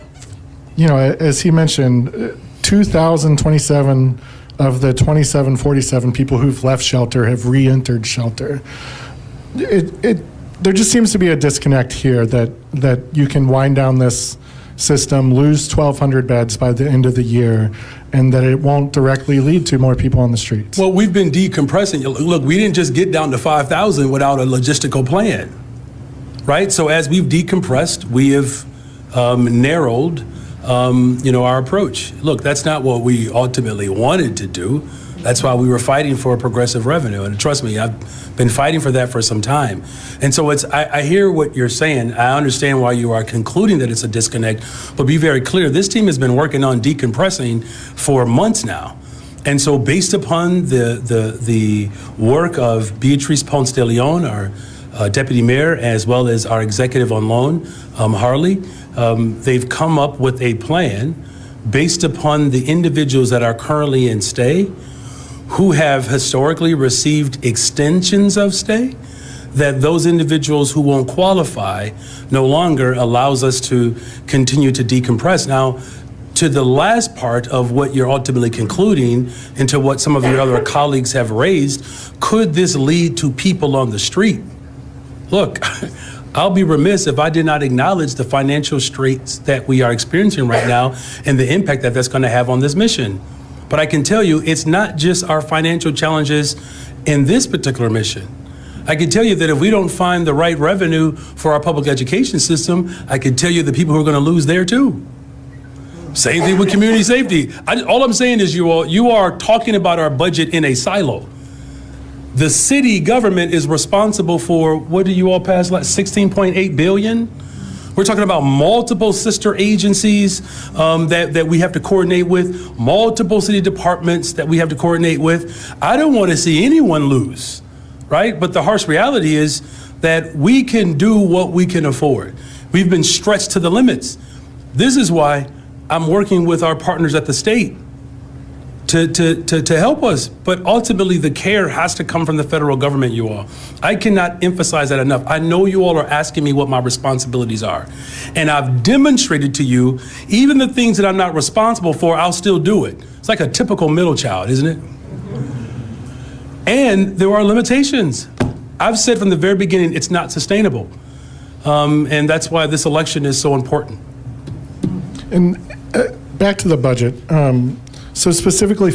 as he mentioned, 2,027 of the 2,747 people who've left shelter have re-entered shelter. There just seems to be a disconnect here that you can wind down this system, lose 1,200 beds by the end of the year, and that it won't directly lead to more people on the streets. Well, we've been decompressing. Look, we didn't just get down to 5,000 without a logistical plan, right? So as we've decompressed, we have narrowed our approach. Look, that's not what we ultimately wanted to do. That's why we were fighting for progressive revenue. And trust me, I've been fighting for that for some time. And so I hear what you're saying. I understand why you are concluding that it's a disconnect, but be very clear, this team has been working on decompressing for months now. And so based upon the work of Beatrice Ponce de Leon, our deputy mayor, as well as our executive on loan, Harley, they've come up with a plan based upon the individuals that are currently in stay, who have historically received extensions of stay, that those individuals who won't qualify no longer allows us to continue to decompress. Now, to the last part of what you're ultimately concluding, and to what some of your other colleagues have raised, could this lead to people on the street? Look, I'll be remiss if I did not acknowledge the financial straits that we are experiencing right now and the impact that that's going to have on this mission. But I can tell you, it's not just our financial challenges in this particular mission. I can tell you that if we don't find the right revenue for our public education system, I can tell you the people who are going to lose there too. Same thing with community safety. All I'm saying is you are talking about our budget in a silo. The city government is responsible for, what do you all pass, like 16.8 billion? We're talking about multiple sister agencies that we have to coordinate with, multiple city departments that we have to coordinate with. I don't want to see anyone lose, right? But the harsh reality is that we can do what we can afford. We've been stretched to the limits. This is why I'm working with our partners at the state to help us. But ultimately, the care has to come from the federal government, you all. I cannot emphasize that enough. I know you all are asking me what my responsibilities are. And I've demonstrated to you, even the things that I'm not responsible for, I'll still do it. It's like a typical middle child, isn't it? And there are limitations. I've said from the very beginning, it's not sustainable. And that's why this election is so important. And back to the budget. So specifically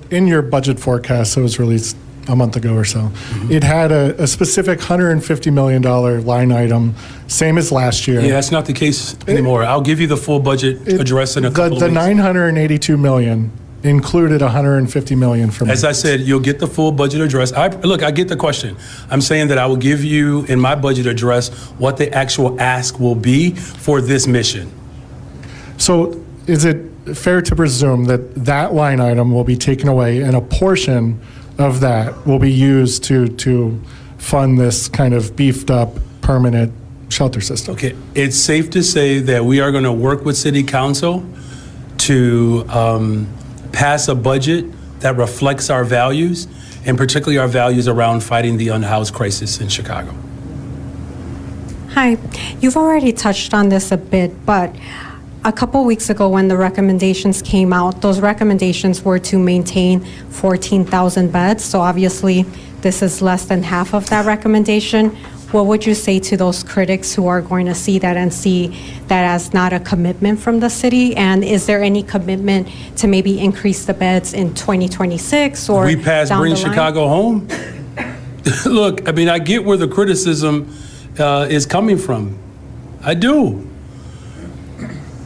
in your budget forecast that was released a month ago or so, it had a specific $150 million line item, same as last year. Yeah, that's not the case anymore. I'll give you the full budget address in a couple of weeks. The $982 million included $150 million from. As I said, you'll get the full budget address. Look, I get the question. I'm saying that I will give you in my budget address what the actual ask will be for this mission. So is it fair to presume that that line item will be taken away and a portion of that will be used to fund this kind of beefed up permanent shelter system? Okay, it's safe to say that we are going to work with City Council to pass a budget that reflects our values, and particularly our values around fighting the unhoused crisis in Chicago. Hi, you've already touched on this a bit, but a couple weeks ago when the recommendations came out, those recommendations were to maintain 14,000 beds. So obviously, this is less than half of that recommendation. What would you say to those critics who are going to see that and see that as not a commitment from the city? And is there any commitment to maybe increase the beds in 2026 or we passed down Bring the line? Chicago Home. Look, I mean, I get where the criticism is coming from. I do.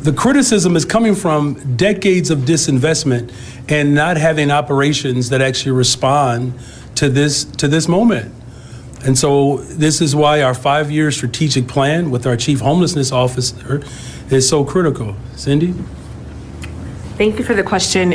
The criticism is coming from decades of disinvestment and not having operations that actually respond to this moment. And so this is why our 5-year strategic plan with our chief homelessness officer is so critical. Cindy? Thank you for the question.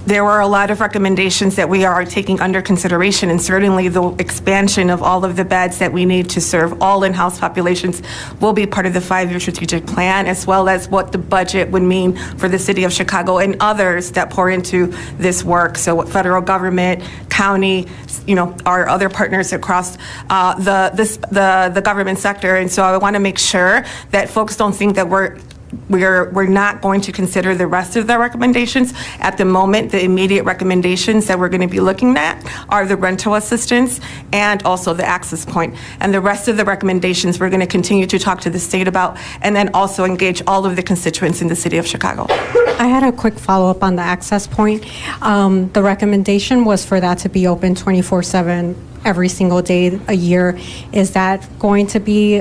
There were a lot of recommendations that we are taking under consideration, and certainly the expansion of all of the beds that we need to serve all in-house populations will be part of the 5-year strategic plan, as well as what the budget would mean for the city of Chicago and others that pour into this work. So what federal government, county, our other partners across the government sector. And so I want to make sure that folks don't think that we're not going to consider the rest of the recommendations. At the moment, the immediate recommendations that we're going to be looking at are the rental assistance and also the access point. And the rest of the recommendations we're going to continue to talk to the state about, and then also engage all of the constituents in the city of Chicago. I had a quick follow-up on the access point. The recommendation was for that to be open 24/7 every single day a year. Is that going to be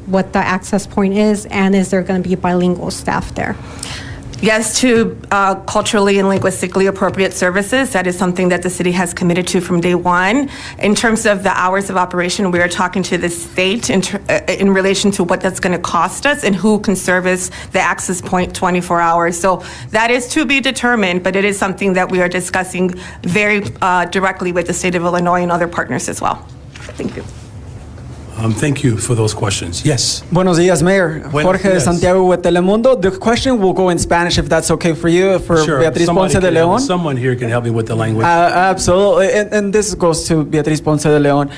what the access point is, and is there going to be bilingual staff there? Yes, to culturally and linguistically appropriate services. That is something that the city has committed to from day one. In terms of the hours of operation, we are talking to the state in relation to what that's going to cost us and who can service the access point 24 hours. So that is to be determined, but it is something that we are discussing very directly with the state of Illinois and other partners as well. Thank you. Thank you for those questions. Yes. Buenos días, Mayor. Buenos Jorge de días. Santiago with Telemundo. The question will go in Spanish if that's okay for you, for Sure. Beatriz Somebody Ponce de can help- León. Someone here can help me with the language. Absolutely. And this goes to Beatriz Ponce de León.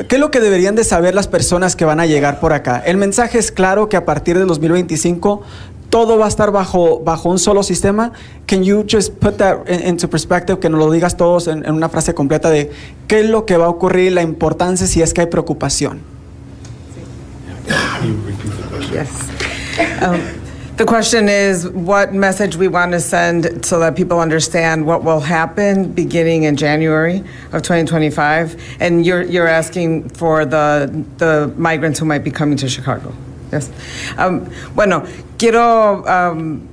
¿Qué es lo que deberían de saber las personas que van a llegar por acá? El mensaje es claro que a partir de 2025 todo va a estar bajo un solo sistema. Can you just put that into perspective, que nos lo digas todos en una frase completa de qué es lo que va a ocurrir, la importancia si es que hay preocupación? Yes. The question is what message we want to send so that people understand what will happen beginning in January of 2025. And you're asking for the migrants who might be coming to Chicago. Yes. Bueno, quiero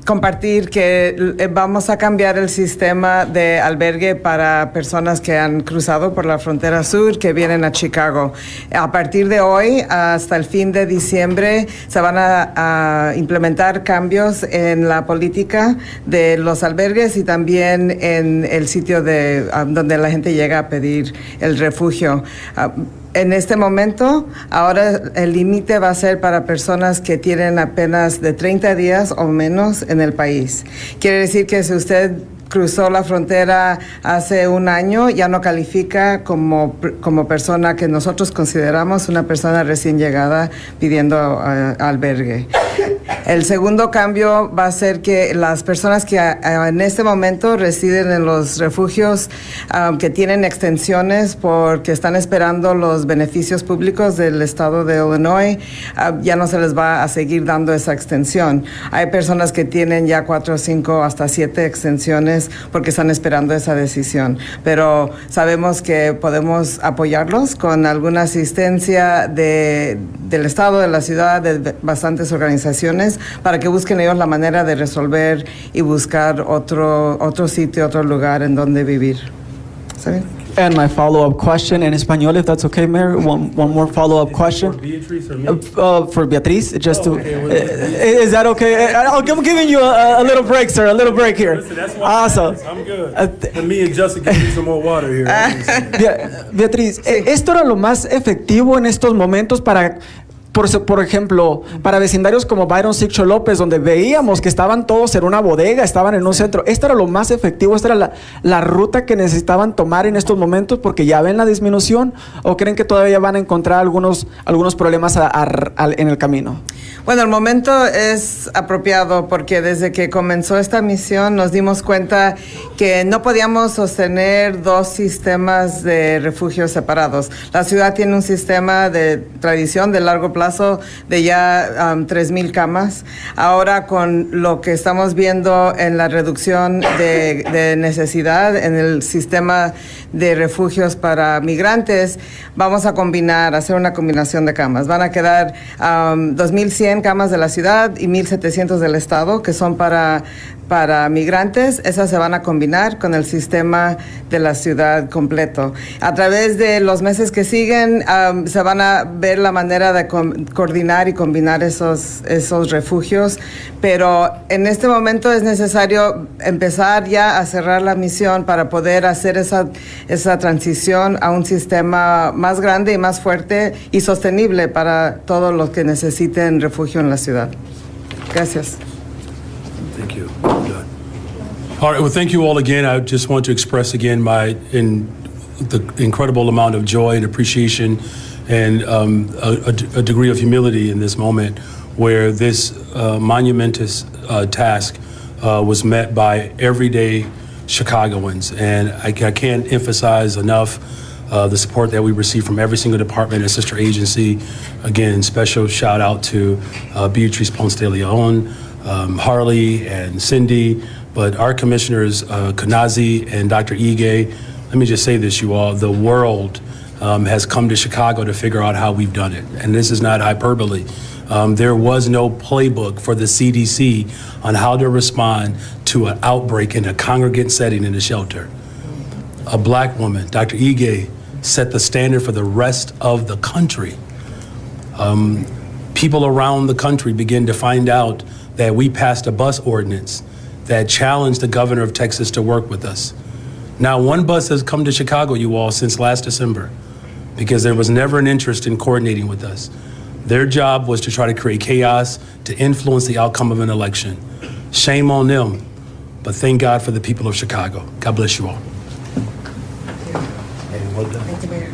compartir que vamos a cambiar el sistema de albergue para personas que han cruzado por la frontera sur, que vienen a Chicago. A partir de hoy hasta el fin de diciembre se van a implementar cambios en la política de los albergues y también en el sitio donde la gente llega a pedir el refugio. En este momento, ahora el límite va a ser para personas que tienen apenas de 30 días o menos en el país. Quiere decir que si usted cruzó la frontera hace un año, ya no califica como persona que nosotros consideramos una persona recién llegada pidiendo albergue. El segundo cambio va a ser que las personas que en este momento residen en los refugios que tienen extensiones porque están esperando los beneficios públicos del estado de Illinois, ya no se les va a seguir dando esa extensión. Hay personas que tienen ya 4, 5, hasta 7 extensiones porque están esperando esa decisión. Pero sabemos que podemos apoyarlos con alguna asistencia del estado, de la ciudad, de bastantes organizaciones para que busquen ellos la manera de resolver y buscar otro sitio, otro lugar en donde vivir. ¿Está bien? And my follow-up question in Espanol, if that's okay, Mayor. One more follow-up question. For Beatriz or me? For Beatriz, just to. okay. Is that okay? I'm giving you a little break, sir. A little break here. Listen, that's why Awesome. I'm good. And me and Jessica need some more water here. Beatriz, ¿esto era lo más efectivo en estos momentos para, por ejemplo, para vecindarios como Byron Sixto López, donde veíamos que estaban todos en una bodega, estaban en un centro? ¿Esto era lo más efectivo? ¿Esta era la ruta que necesitaban tomar en estos momentos porque ya ven la disminución? ¿O creen que todavía van a encontrar algunos problemas en el camino? Bueno, el momento es apropiado porque desde que comenzó esta misión nos dimos cuenta que no podíamos sostener dos sistemas de refugios separados. La ciudad tiene un sistema de tradición de largo plazo de ya 3,000 camas. Ahora con lo que estamos viendo en la reducción de necesidad en el sistema de refugios para migrantes, vamos a hacer una combinación de camas. Van a quedar 2,100 camas de la ciudad y 1,700 del estado, que son para migrantes. Esas se van a combinar con el sistema de la ciudad completo. A través de los meses que siguen, se van a ver la manera de coordinar y combinar esos refugios, pero en este momento es necesario empezar ya a cerrar la misión para poder hacer esa transición a un sistema más grande y más fuerte y sostenible para todos los que necesiten refugio en la ciudad. Gracias. Thank you. Good. All right. Well, thank you all again. I just want to express again the incredible amount of joy and appreciation and a degree of humility in this moment where this monumentous task was met by everyday Chicagoans. And I can't emphasize enough the support that we receive from every single department and sister agency. Again, special shout out to Beatriz Ponce de Leon, Harley and Cindy, but our commissioners, Kanazi and Dr. Ige. Let me just say this, you all, the world has come to Chicago to figure out how we've done it. And this is not hyperbole. There was no playbook for the CDC on how to respond to an outbreak in a congregate setting in a shelter. A black woman, Dr. Ige, set the standard for the rest of the country. People around the country begin to find out that we passed a bus ordinance that challenged the governor of Texas to work with us. Now, one bus has come to Chicago, you all, since last December, because there was never an interest in coordinating with us. Their job was to try to create chaos, to influence the outcome of an election. Shame on them, but thank God for the people of Chicago. God bless you all. Thank you, Mayor.